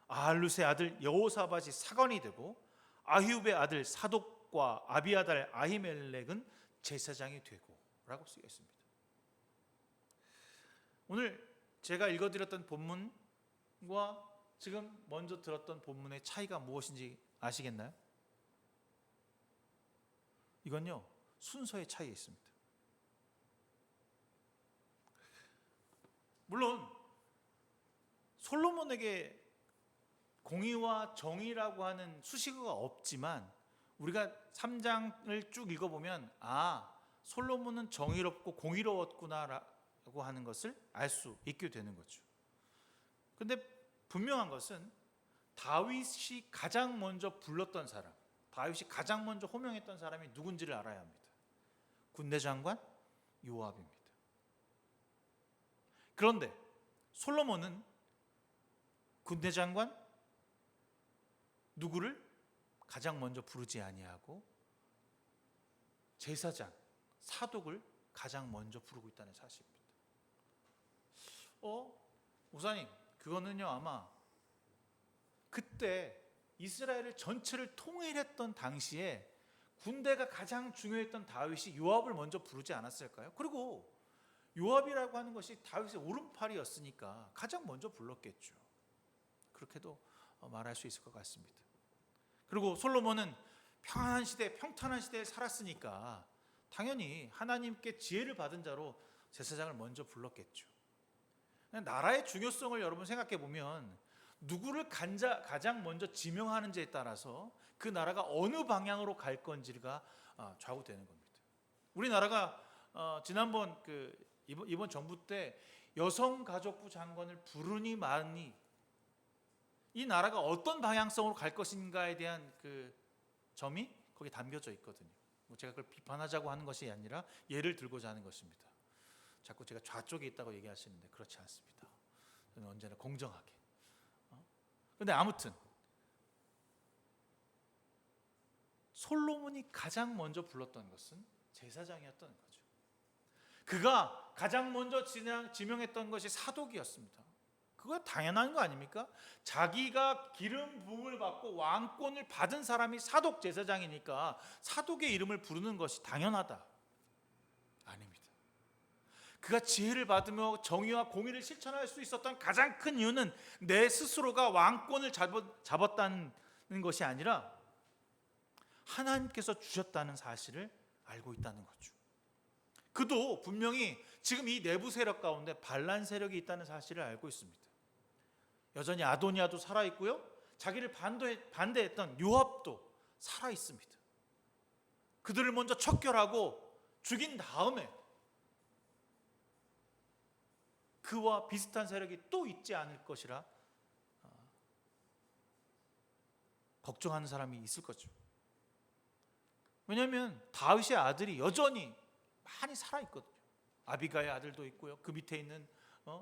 아할룻의 아들 여호사밧이 사관이 되고 아히웁의 아들 사독과 아비아달 아히멜렉은 제사장이 되고 라고 쓰여 있습니다. 오늘 제가 읽어드렸던 본문과 지금 먼저 들었던 본문의 차이가 무엇인지 아시겠나요? 이건요, 순서의 차이에 있습니다. 물론 솔로몬에게 공의와 정의라고 하는 수식어가 없지만 우리가 3장을 쭉 읽어보면 솔로몬은 정의롭고 공의로웠구나라고 하는 것을 알 수 있게 되는 거죠. 근데 분명한 것은 다윗이 가장 먼저 불렀던 사람, 다윗이 가장 먼저 호명했던 사람이 누군지를 알아야 합니다. 군대장관 요압입니다. 그런데 솔로몬은 군대장관 누구를 가장 먼저 부르지 아니하고 제사장 사독을 가장 먼저 부르고 있다는 사실입니다. 목사님, 그거는요 아마 그때 이스라엘을 전체를 통일했던 당시에 군대가 가장 중요했던 다윗이 요압을 먼저 부르지 않았을까요? 그리고 요압이라고 하는 것이 다윗의 오른팔이었으니까 가장 먼저 불렀겠죠. 그렇게도 말할 수 있을 것 같습니다. 그리고 솔로몬은 평안한 시대, 평탄한 시대에 살았으니까 당연히 하나님께 지혜를 받은 자로 제사장을 먼저 불렀겠죠. 나라의 중요성을 여러분 생각해 보면 누구를 가장 먼저 지명하는지에 따라서 그 나라가 어느 방향으로 갈 건지가 좌우되는 겁니다. 우리나라가 지난번 이번 정부 때 여성가족부 장관을 부르니 마니 이 나라가 어떤 방향성으로 갈 것인가에 대한 그 점이 거기에 담겨져 있거든요. 제가 그걸 비판하자고 하는 것이 아니라 예를 들고자 하는 것입니다. 자꾸 제가 좌쪽에 있다고 얘기하시는데 그렇지 않습니다. 저는 언제나 공정하게. 그런데 아무튼 솔로몬이 가장 먼저 불렀던 것은 제사장이었던 거죠. 그가 가장 먼저 지명했던 것이 사독이었습니다. 그거 당연한 거 아닙니까? 자기가 기름 부음을 받고 왕권을 받은 사람이 사독 제사장이니까 사독의 이름을 부르는 것이 당연하다. 아닙니다. 그가 지혜를 받으며 정의와 공의를 실천할 수 있었던 가장 큰 이유는 내 스스로가 왕권을 잡았다는 것이 아니라 하나님께서 주셨다는 사실을 알고 있다는 거죠. 그도 분명히 지금 이 내부 세력 가운데 반란 세력이 있다는 사실을 알고 있습니다. 여전히 아도니아도 살아있고요, 자기를 반대했던 요압도 살아있습니다. 그들을 먼저 척결하고 죽인 다음에 그와 비슷한 세력이 또 있지 않을 것이라 걱정하는 사람이 있을 거죠. 왜냐하면 다윗의 아들이 여전히 많이 살아있거든요. 아비가의 아들도 있고요, 그 밑에 있는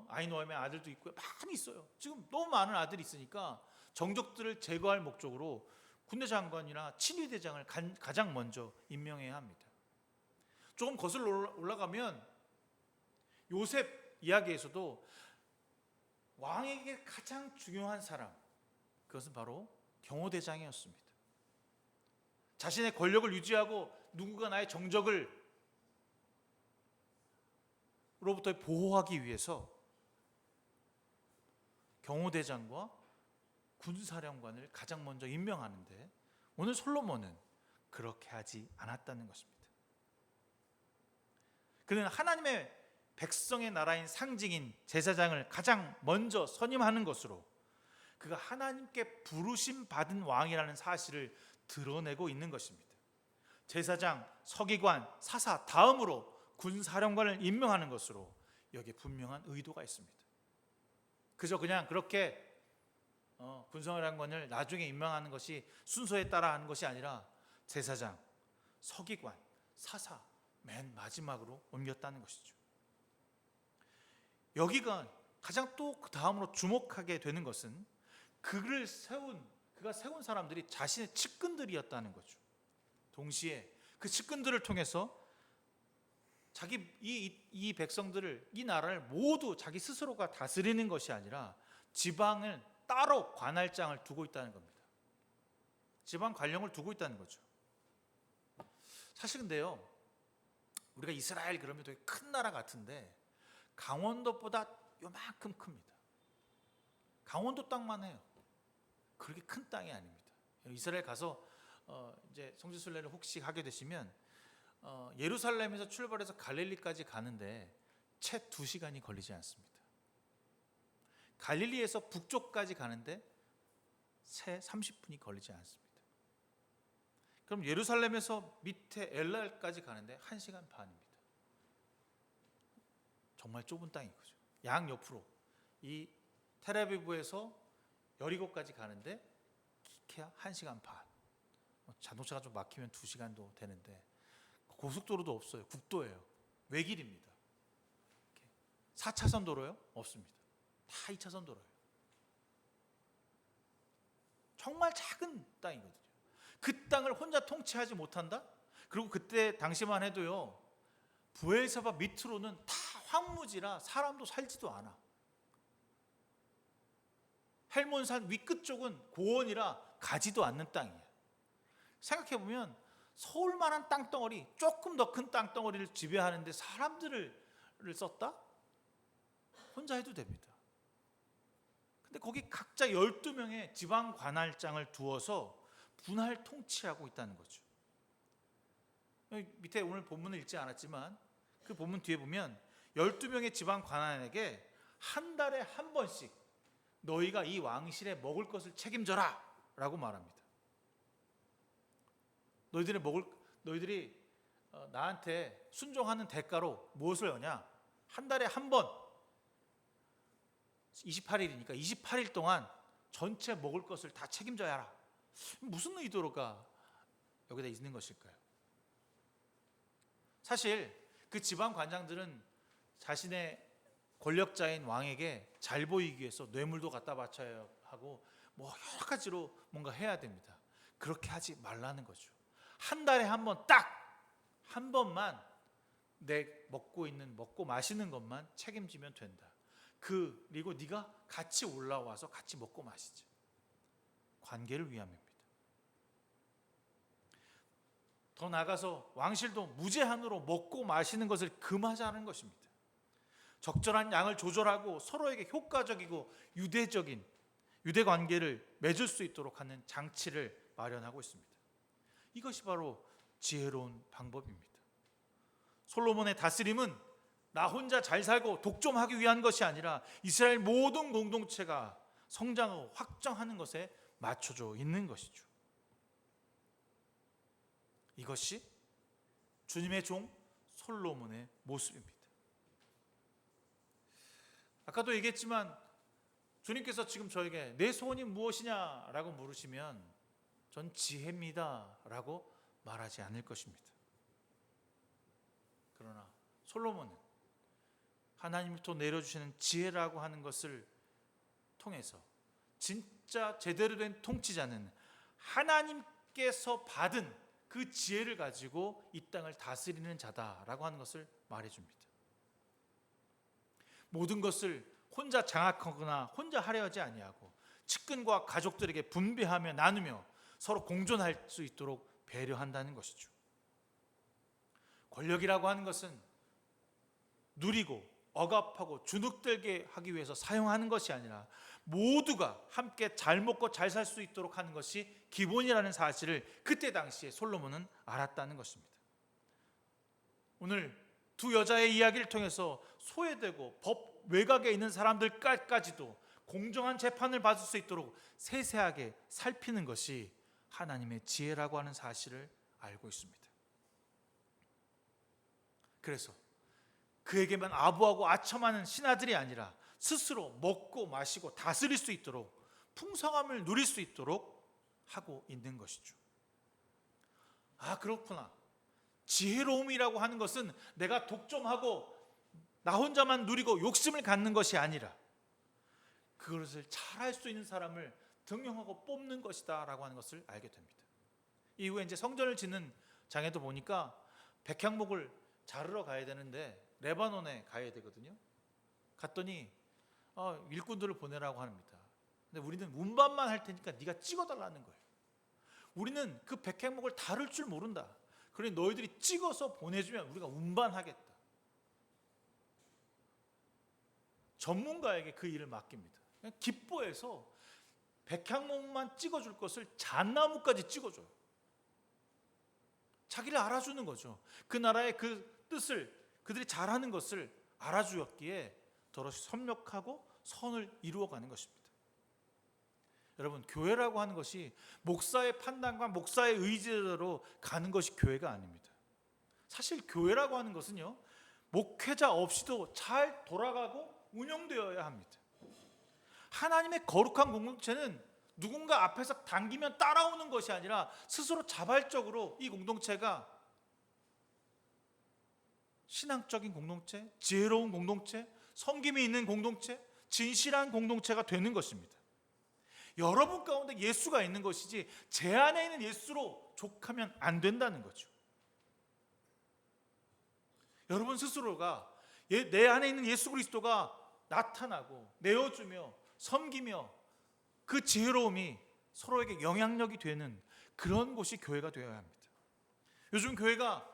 아히노함의 아들도 있고요, 많이 있어요. 지금 너무 많은 아들이 있으니까 정적들을 제거할 목적으로 군대 장관이나 친위대장을 가장 먼저 임명해야 합니다. 조금 거슬러 올라가면 요셉 이야기에서도 왕에게 가장 중요한 사람, 그것은 바로 경호대장이었습니다. 자신의 권력을 유지하고 누군가 나의 정적을 로부터 보호하기 위해서 경호대장과 군사령관을 가장 먼저 임명하는데 오늘 솔로몬은 그렇게 하지 않았다는 것입니다. 그는 하나님의 백성의 나라인 상징인 제사장을 가장 먼저 선임하는 것으로 그가 하나님께 부르심 받은 왕이라는 사실을 드러내고 있는 것입니다. 제사장, 서기관, 사사 다음으로 군사령관을 임명하는 것으로 여기에 분명한 의도가 있습니다. 그저 그냥 그렇게 군사령관을 나중에 임명하는 것이 순서에 따라 하는 것이 아니라 제사장, 서기관, 사사 맨 마지막으로 옮겼다는 것이죠. 여기가 가장 또 그 다음으로 주목하게 되는 것은 그가 세운 사람들이 자신의 측근들이었다는 거죠. 동시에 그 측근들을 통해서 자기 이 백성들을, 이 나라를 모두 자기 스스로가 다스리는 것이 아니라 지방을 따로 관할장을 두고 있다는 겁니다. 지방 관령을 두고 있다는 거죠. 사실 근데요, 우리가 이스라엘 그러면 되게 큰 나라 같은데 강원도보다 요만큼 큽니다. 강원도 땅만 해요. 그렇게 큰 땅이 아닙니다. 이스라엘 가서 이제 성지순례를 혹시 하게 되시면 예루살렘에서 출발해서 갈릴리까지 가는데 채 2시간이 걸리지 않습니다. 갈릴리에서 북쪽까지 가는데 채 30분이 걸리지 않습니다. 그럼 예루살렘에서 밑에 엘랄까지 가는데 1시간 반입니다. 정말 좁은 땅인 거죠. 양 옆으로 이 텔아비브에서 여리고까지 가는데 기케야 1시간 반. 자동차가 좀 막히면 2시간도 되는데 고속도로도 없어요. 국도예요. 외길입니다. 4차선 도로요? 없습니다. 다 2차선 도로예요. 정말 작은 땅이거든요. 그 땅을 혼자 통치하지 못한다? 그리고 그때 당시만 해도요, 브엘세바 밑으로는 다 황무지라 사람도 살지도 않아. 헬몬산 위끝 쪽은 고원이라 가지도 않는 땅이에요. 생각해보면 서울만한 땅덩어리, 조금 더 큰 땅덩어리를 지배하는데 사람들을 썼다? 혼자 해도 됩니다. 근데 거기 각자 12명의 지방 관할장을 두어서 분할 통치하고 있다는 거죠. 여기 밑에 오늘 본문을 읽지 않았지만 그 본문 뒤에 보면 12명의 지방 관할에게 한 달에 한 번씩 너희가 이 왕실에 먹을 것을 책임져라 라고 말합니다. 너희들이 나한테 순종하는 대가로 무엇을 하냐? 한 달에 한 번, 28일이니까 28일 동안 전체 먹을 것을 다 책임져야 하라. 무슨 의도로가 여기다 있는 것일까요? 사실 그 지방 관장들은 자신의 권력자인 왕에게 잘 보이기 위해서 뇌물도 갖다 바쳐야 하고 뭐 여러 가지로 뭔가 해야 됩니다. 그렇게 하지 말라는 거죠. 한 달에 한 번, 딱 한 번만 내 먹고 마시는 것만 책임지면 된다. 그리고 네가 같이 올라와서 같이 먹고 마시자. 관계를 위함입니다. 더 나아가서 왕실도 무제한으로 먹고 마시는 것을 금하자는 것입니다. 적절한 양을 조절하고 서로에게 효과적이고 유대적인 유대 관계를 맺을 수 있도록 하는 장치를 마련하고 있습니다. 이것이 바로 지혜로운 방법입니다. 솔로몬의 다스림은 나 혼자 잘 살고 독점하기 위한 것이 아니라 이스라엘 모든 공동체가 성장하고 확장하는 것에 맞춰져 있는 것이죠. 이것이 주님의 종 솔로몬의 모습입니다. 아까도 얘기했지만 주님께서 지금 저에게 내 소원이 무엇이냐라고 물으시면 전 지혜입니다 라고 말하지 않을 것입니다. 그러나 솔로몬은 하나님부터 내려주시는 지혜라고 하는 것을 통해서 진짜 제대로 된 통치자는 하나님께서 받은 그 지혜를 가지고 이 땅을 다스리는 자다라고 하는 것을 말해줍니다. 모든 것을 혼자 장악하거나 혼자 하려 하지 아니하고 측근과 가족들에게 분배하며 나누며 서로 공존할 수 있도록 배려한다는 것이죠. 권력이라고 하는 것은 누리고 억압하고 주눅들게 하기 위해서 사용하는 것이 아니라 모두가 함께 잘 먹고 잘 살 수 있도록 하는 것이 기본이라는 사실을 그때 당시에 솔로몬은 알았다는 것입니다. 오늘 두 여자의 이야기를 통해서 소외되고 법 외곽에 있는 사람들까지도 공정한 재판을 받을 수 있도록 세세하게 살피는 것이 하나님의 지혜라고 하는 사실을 알고 있습니다. 그래서 그에게만 아부하고 아첨하는 신하들이 아니라 스스로 먹고 마시고 다스릴 수 있도록 풍성함을 누릴 수 있도록 하고 있는 것이죠. 아, 그렇구나. 지혜로움이라고 하는 것은 내가 독점하고 나 혼자만 누리고 욕심을 갖는 것이 아니라 그것을 잘할 수 있는 사람을 등용하고 뽑는 것이다 라고 하는 것을 알게 됩니다. 이후에 이제 성전을 짓는 장에도 보니까 백향목을 자르러 가야 되는데 레바논에 가야 되거든요. 갔더니 일꾼들을 보내라고 합니다. 근데 우리는 운반만 할 테니까 네가 찍어달라는 거예요. 우리는 그 백향목을 다룰 줄 모른다. 그러니 너희들이 찍어서 보내주면 우리가 운반하겠다. 전문가에게 그 일을 맡깁니다. 기뻐해서 백향목만 찍어줄 것을 잣나무까지 찍어줘요. 자기를 알아주는 거죠. 그 나라의 그 뜻을, 그들이 잘하는 것을 알아주었기에 더러 협력하고 선을 이루어가는 것입니다. 여러분, 교회라고 하는 것이 목사의 판단과 목사의 의지대로 가는 것이 교회가 아닙니다. 사실 교회라고 하는 것은요, 목회자 없이도 잘 돌아가고 운영되어야 합니다. 하나님의 거룩한 공동체는 누군가 앞에서 당기면 따라오는 것이 아니라 스스로 자발적으로 이 공동체가 신앙적인 공동체, 지혜로운 공동체, 섬김이 있는 공동체, 진실한 공동체가 되는 것입니다. 여러분 가운데 예수가 있는 것이지 제 안에 있는 예수로 족하면 안 된다는 거죠. 여러분 스스로가 내 안에 있는 예수 그리스도가 나타나고 내어주며 섬기며 그 지혜로움이 서로에게 영향력이 되는 그런 곳이 교회가 되어야 합니다. 요즘 교회가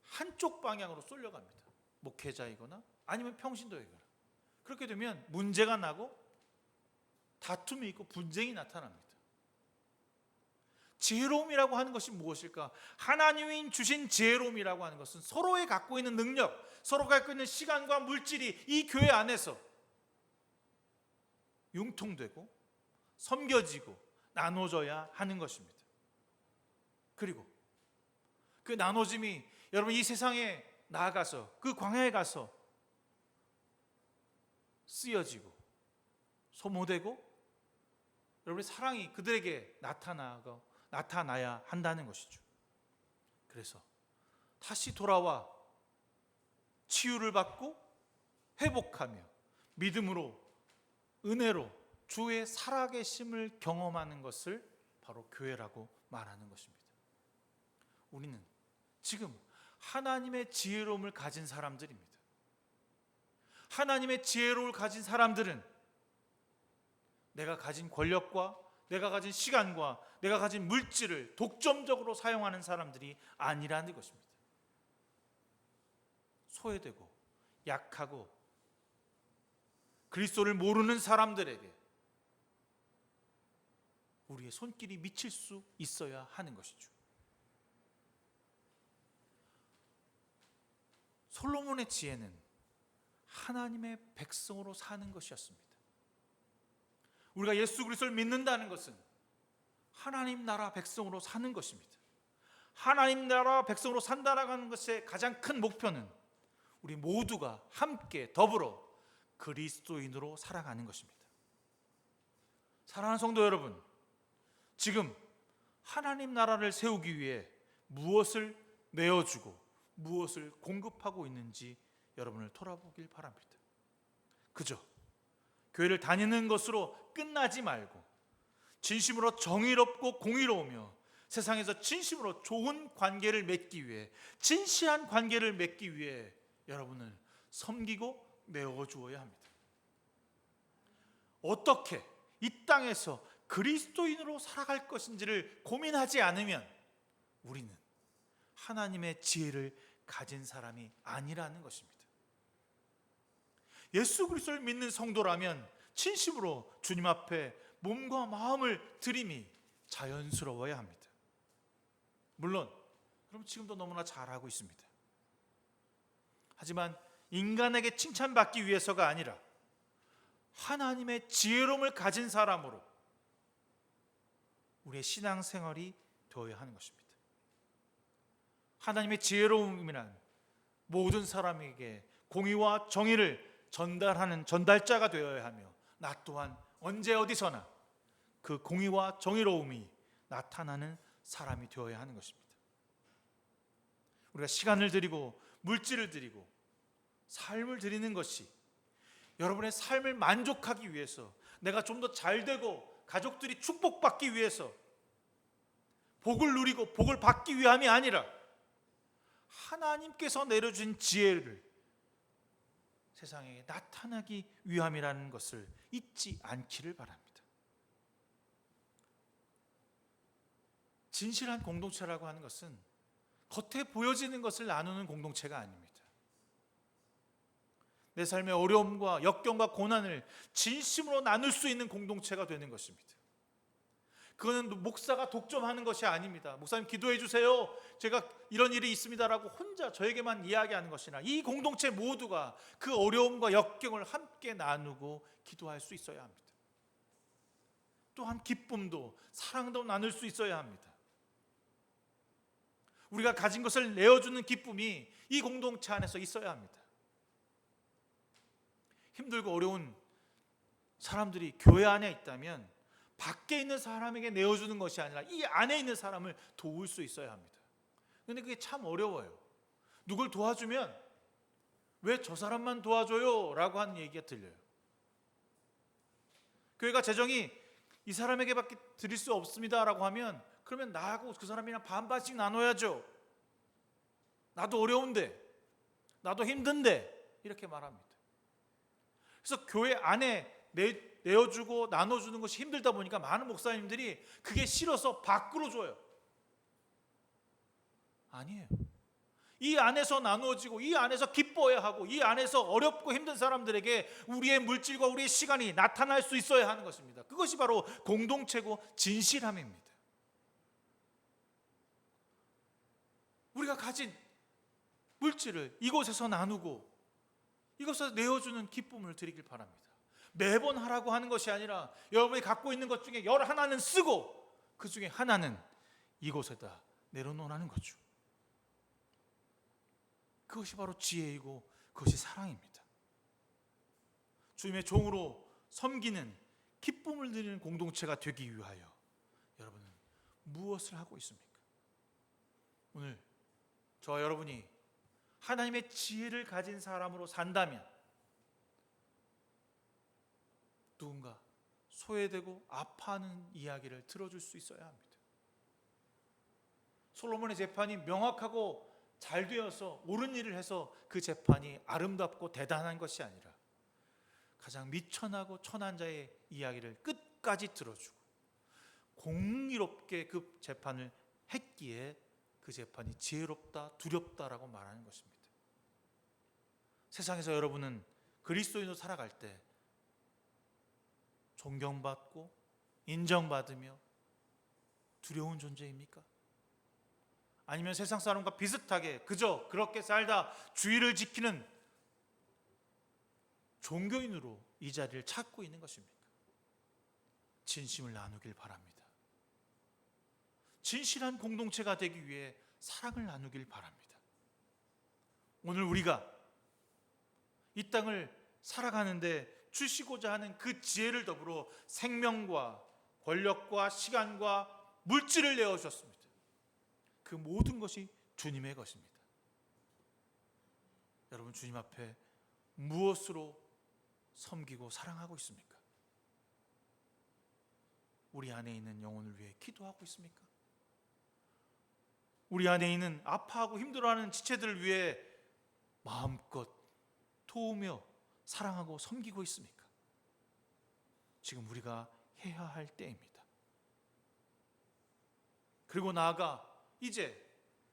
한쪽 방향으로 쏠려갑니다. 목회자이거나 아니면 평신도이거나. 그렇게 되면 문제가 나고 다툼이 있고 분쟁이 나타납니다. 지혜로움이라고 하는 것이 무엇일까? 하나님이 주신 지혜로움이라고 하는 것은 서로의 갖고 있는 능력, 서로 갖고 있는 시간과 물질이 이 교회 안에서 융통되고 섬겨지고 나눠져야 하는 것입니다. 그리고 그 나눠짐이 여러분 이 세상에 나아가서 그 광야에 가서 쓰여지고 소모되고 여러분의 사랑이 그들에게 나타나야 한다는 것이죠. 그래서 다시 돌아와 치유를 받고 회복하며 믿음으로 은혜로 주의 살아계심을 경험하는 것을 바로 교회라고 말하는 것입니다. 우리는 지금 하나님의 지혜로움을 가진 사람들입니다. 하나님의 지혜로움을 가진 사람들은 내가 가진 권력과 내가 가진 시간과 내가 가진 물질을 독점적으로 사용하는 사람들이 아니라는 것입니다. 소외되고 약하고 그리스도를 모르는 사람들에게 우리의 손길이 미칠 수 있어야 하는 것이죠. 솔로몬의 지혜는 하나님의 백성으로 사는 것이었습니다. 우리가 예수 그리스도를 믿는다는 것은 하나님 나라 백성으로 사는 것입니다. 하나님 나라 백성으로 산다라는 것의 가장 큰 목표는 우리 모두가 함께 더불어 그리스도인으로 살아가는 것입니다. 사랑하는 성도 여러분, 지금 하나님 나라를 세우기 위해 무엇을 내어주고 무엇을 공급하고 있는지 여러분을 돌아보길 바랍니다. 그저 교회를 다니는 것으로 끝나지 말고 진심으로 정의롭고 공의로우며 세상에서 진심으로 좋은 관계를 맺기 위해, 진실한 관계를 맺기 위해 여러분을 섬기고 내어주어야 합니다. 어떻게 이 땅에서 그리스도인으로 살아갈 것인지를 고민하지 않으면 우리는 하나님의 지혜를 가진 사람이 아니라는 것입니다. 예수 그리스도를 믿는 성도라면 진심으로 주님 앞에 몸과 마음을 드림이 자연스러워야 합니다. 물론 여러분 지금도 너무나 잘하고 있습니다. 하지만 인간에게 칭찬받기 위해서가 아니라 하나님의 지혜로움을 가진 사람으로 우리의 신앙생활이 되어야 하는 것입니다. 하나님의 지혜로움이란 모든 사람에게 공의와 정의를 전달하는 전달자가 되어야 하며, 나 또한 언제 어디서나 그 공의와 정의로움이 나타나는 사람이 되어야 하는 것입니다. 우리가 시간을 드리고 물질을 드리고 삶을 드리는 것이 여러분의 삶을 만족하기 위해서, 내가 좀 더 잘되고 가족들이 축복받기 위해서, 복을 누리고 복을 받기 위함이 아니라 하나님께서 내려준 지혜를 세상에 나타나기 위함이라는 것을 잊지 않기를 바랍니다. 진실한 공동체라고 하는 것은 겉에 보여지는 것을 나누는 공동체가 아닙니다. 내 삶의 어려움과 역경과 고난을 진심으로 나눌 수 있는 공동체가 되는 것입니다. 그거는 목사가 독점하는 것이 아닙니다. 목사님 기도해 주세요, 제가 이런 일이 있습니다라고 혼자 저에게만 이야기하는 것이 아니라 이 공동체 모두가 그 어려움과 역경을 함께 나누고 기도할 수 있어야 합니다. 또한 기쁨도 사랑도 나눌 수 있어야 합니다. 우리가 가진 것을 내어주는 기쁨이 이 공동체 안에서 있어야 합니다. 힘들고 어려운 사람들이 교회 안에 있다면 밖에 있는 사람에게 내어주는 것이 아니라 이 안에 있는 사람을 도울 수 있어야 합니다. 그런데 그게 참 어려워요. 누굴 도와주면 왜 저 사람만 도와줘요? 라고 하는 얘기가 들려요. 교회가 재정이 이 사람에게밖에 드릴 수 없습니다 라고 하면, 그러면 나하고 그 사람이랑 반반씩 나눠야죠. 나도 어려운데, 나도 힘든데, 이렇게 말합니다. 그래서 교회 안에 내어주고 나눠주는 것이 힘들다 보니까 많은 목사님들이 그게 싫어서 밖으로 줘요. 아니에요. 이 안에서 나누어지고 이 안에서 기뻐해야 하고 이 안에서 어렵고 힘든 사람들에게 우리의 물질과 우리의 시간이 나타날 수 있어야 하는 것입니다. 그것이 바로 공동체고 진실함입니다. 우리가 가진 물질을 이곳에서 나누고 이것을 내어주는 기쁨을 드리길 바랍니다. 매번 하라고 하는 것이 아니라 여러분이 갖고 있는 것 중에 11는 쓰고 그 중에 하나는 이곳에다 내려놓으라는 거죠. 그것이 바로 지혜이고 그것이 사랑입니다. 주님의 종으로 섬기는 기쁨을 드리는 공동체가 되기 위하여 여러분은 무엇을 하고 있습니까? 오늘 저와 여러분이 하나님의 지혜를 가진 사람으로 산다면 누군가 소외되고 아파하는 이야기를 들어줄 수 있어야 합니다. 솔로몬의 재판이 명확하고 잘 되어서 옳은 일을 해서 그 재판이 아름답고 대단한 것이 아니라 가장 미천하고 천한 자의 이야기를 끝까지 들어주고 공의롭게 그 재판을 했기에 그 재판이 지혜롭다, 두렵다라고 말하는 것입니다. 세상에서 여러분은 그리스도인으로 살아갈 때 존경받고 인정받으며 두려운 존재입니까? 아니면 세상 사람과 비슷하게 그저 그렇게 살다 주의를 지키는 종교인으로 이 자리를 찾고 있는 것입니까? 진심을 나누길 바랍니다. 진실한 공동체가 되기 위해 사랑을 나누길 바랍니다. 오늘 우리가 이 땅을 살아가는데 주시고자 하는 그 지혜를 더불어 생명과 권력과 시간과 물질을 내어주셨습니다. 그 모든 것이 주님의 것입니다. 여러분, 주님 앞에 무엇으로 섬기고 사랑하고 있습니까? 우리 안에 있는 영혼을 위해 기도하고 있습니까? 우리 안에 있는 아파하고 힘들어하는 지체들을 위해 마음껏 도우며 사랑하고 섬기고 있습니까? 지금 우리가 해야 할 때입니다. 그리고 나아가 이제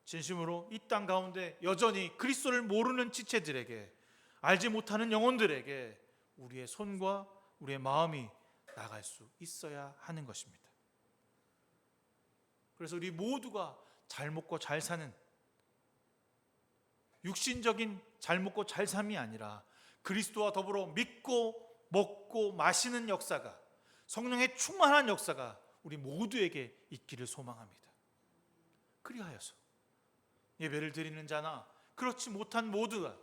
진심으로 이 땅 가운데 여전히 그리스도를 모르는 지체들에게, 알지 못하는 영혼들에게 우리의 손과 우리의 마음이 나갈 수 있어야 하는 것입니다. 그래서 우리 모두가 잘 먹고 잘 사는, 육신적인 잘 먹고 잘 삶이 아니라 그리스도와 더불어 믿고 먹고 마시는 역사가, 성령의 충만한 역사가 우리 모두에게 있기를 소망합니다. 그리하여서 예배를 드리는 자나 그렇지 못한 모두가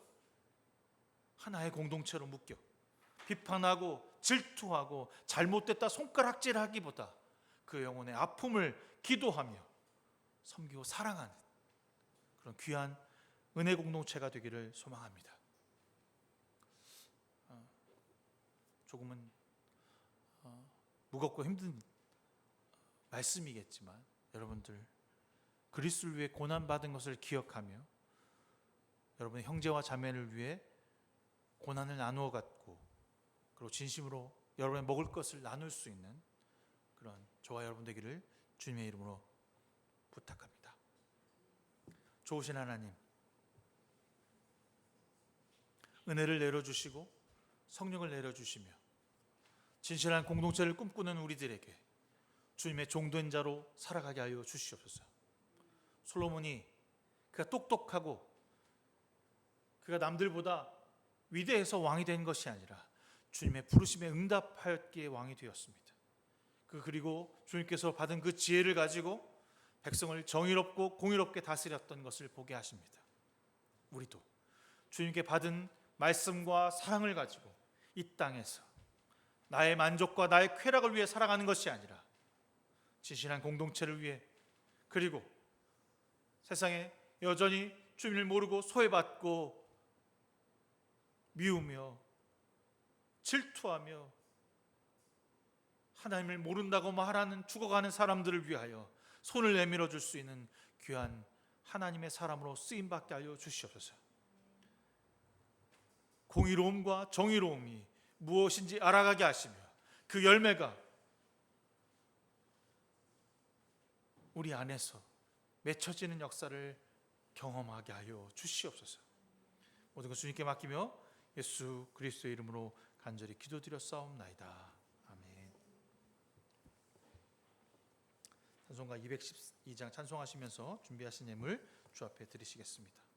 하나의 공동체로 묶여 비판하고 질투하고 잘못됐다 손가락질하기보다 그 영혼의 아픔을 기도하며 섬기고 사랑하는 그런 귀한 은혜 공동체가 되기를 소망합니다. 조금은 무겁고 힘든 말씀이겠지만 여러분들 그리스도를 위해 고난받은 것을 기억하며 여러분의 형제와 자매를 위해 고난을 나누어 갖고 그리고 진심으로 여러분의 먹을 것을 나눌 수 있는 그런 저와 여러분 되기를 주님의 이름으로 부탁합니다. 좋으신 하나님, 은혜를 내려주시고 성령을 내려주시며 진실한 공동체를 꿈꾸는 우리들에게 주님의 종된 자로 살아가게 하여 주시옵소서. 솔로몬이 그가 똑똑하고 그가 남들보다 위대해서 왕이 된 것이 아니라 주님의 부르심에 응답하였기에 왕이 되었습니다. 그리고 주님께서 받은 그 지혜를 가지고 백성을 정의롭고 공의롭게 다스렸던 것을 보게 하십니다. 우리도 주님께 받은 말씀과 사랑을 가지고 이 땅에서 나의 만족과 나의 쾌락을 위해 살아가는 것이 아니라 진실한 공동체를 위해 그리고 세상에 여전히 주님을 모르고 소외받고 미우며 질투하며 하나님을 모른다고 말하는 죽어가는 사람들을 위하여 손을 내밀어 줄 수 있는 귀한 하나님의 사람으로 쓰임받게 하여 주시옵소서. 공의로움과 정의로움이 무엇인지 알아가게 하시며 그 열매가 우리 안에서 맺혀지는 역사를 경험하게 하여 주시옵소서. 모든 것 주님께 맡기며 예수 그리스도의 이름으로 간절히 기도드렸사옵나이다. 아멘. 찬송가 212장 찬송하시면서 준비하신 예물 주 앞에 드리시겠습니다.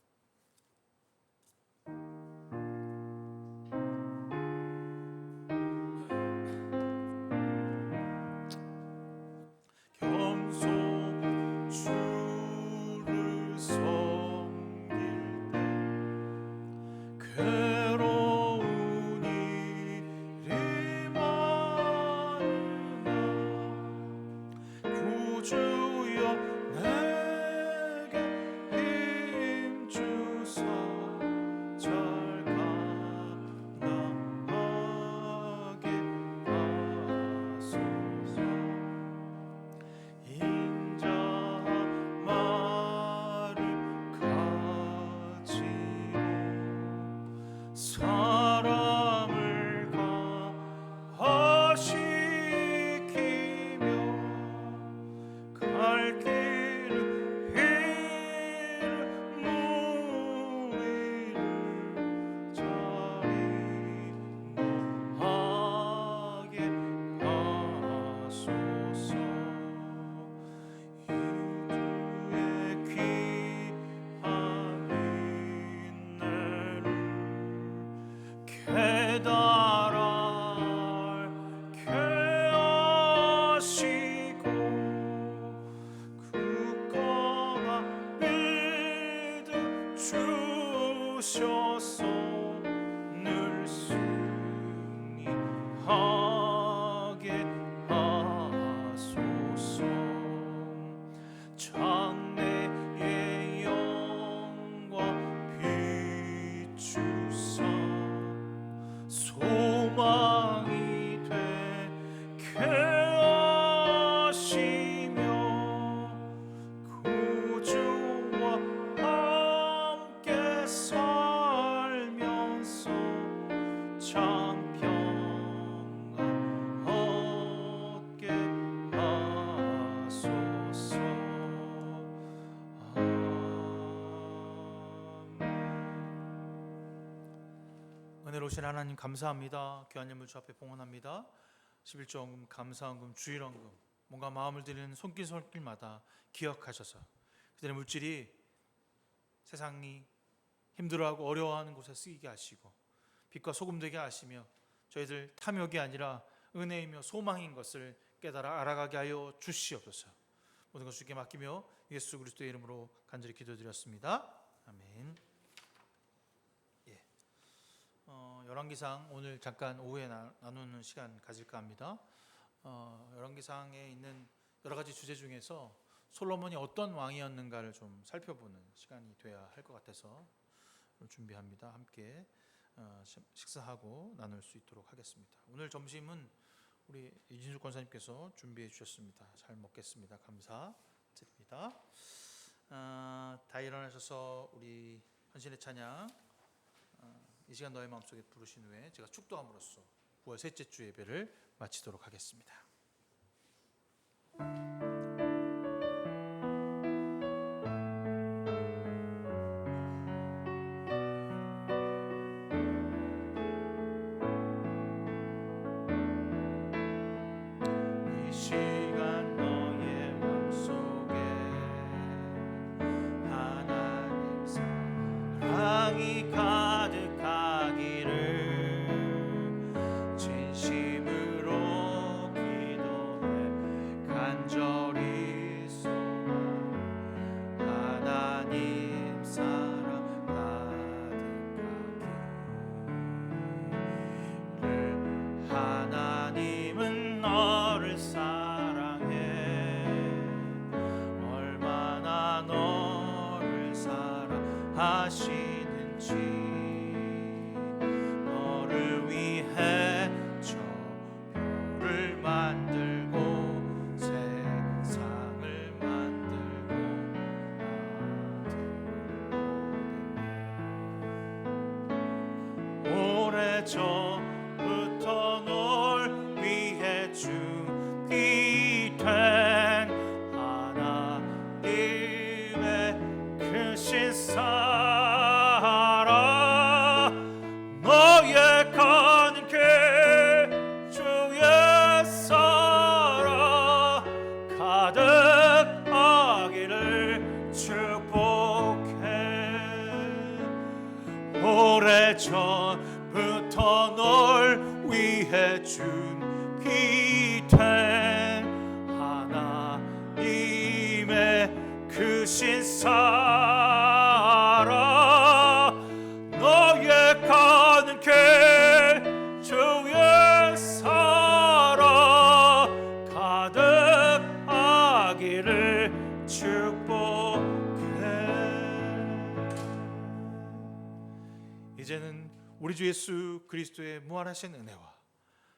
주셔서 늘 승리하게 하소서. 장래의 영광 비추사 소망이 되게 하시며 구주와 함께 살면서 참 평안 얻게 하소서. 은혜로우신 하나님 감사합니다. 귀한 예물 주 앞에 봉헌합니다. 11조헌금, 감사헌금, 주일헌금 뭔가 마음을 드리는 손길마다 기억하셔서 그들의 물질이 세상이 힘들어하고 어려워하는 곳에 쓰이게 하시고 빛과 소금 되게 하시며 저희들 탐욕이 아니라 은혜이며 소망인 것을 깨달아 알아가게 하여 주시옵소서. 모든 것 주께 맡기며 예수 그리스도의 이름으로 간절히 기도드렸습니다. 아멘. 열왕기상 오늘 잠깐 오후에 나누는 시간 가질까 합니다. 열왕기상에 있는 여러 가지 주제 중에서 솔로몬이 어떤 왕이었는가를 좀 살펴보는 시간이 돼야 할 것 같아서 준비합니다. 함께 식사하고 나눌 수 있도록 하겠습니다. 오늘 점심은 우리 이진주 권사님께서 준비해 주셨습니다. 잘 먹겠습니다. 감사드립니다. 다 일어나셔서 우리 헌신의 찬양 이 시간 너의 마음속에 부르신 후에 제가 축도함으로써 9월 셋째 주 예배를 마치도록 하겠습니다. 이 시간 너의 마음속에 하나님 사랑이 가득하기를 진심으로 기도해 간절히 소원 하나님 사랑 가득하기를 하나님은 너를 사랑해 얼마나 너를 사랑하시는지 너를 위해 저 별을 만들고 세상을 만들고 오래전부터 널 위해 준비된 하나님의 크신 사랑 너의 가는 길 주의 사랑 가득하기를 축복해 오래전부터 널 위해 준비된 하나님의 크신 사랑 너의 가는 길 주의 사랑 가득하기를 축복해. 이제는 우리 주 예수 그리스도의 무한하신 은혜와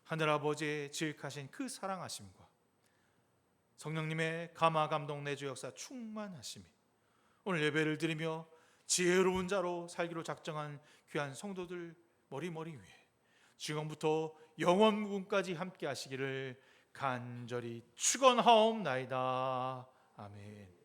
하늘 아버지의 지극하신 그 사랑하심과 성령님의 감화 감동 내주 역사 충만하심이 오늘 예배를 드리며 지혜로운 자로 살기로 작정한 귀한 성도들 머리머리 위에 지금부터 영원 무궁까지 함께 하시기를 간절히 축원하옵나이다. 아멘.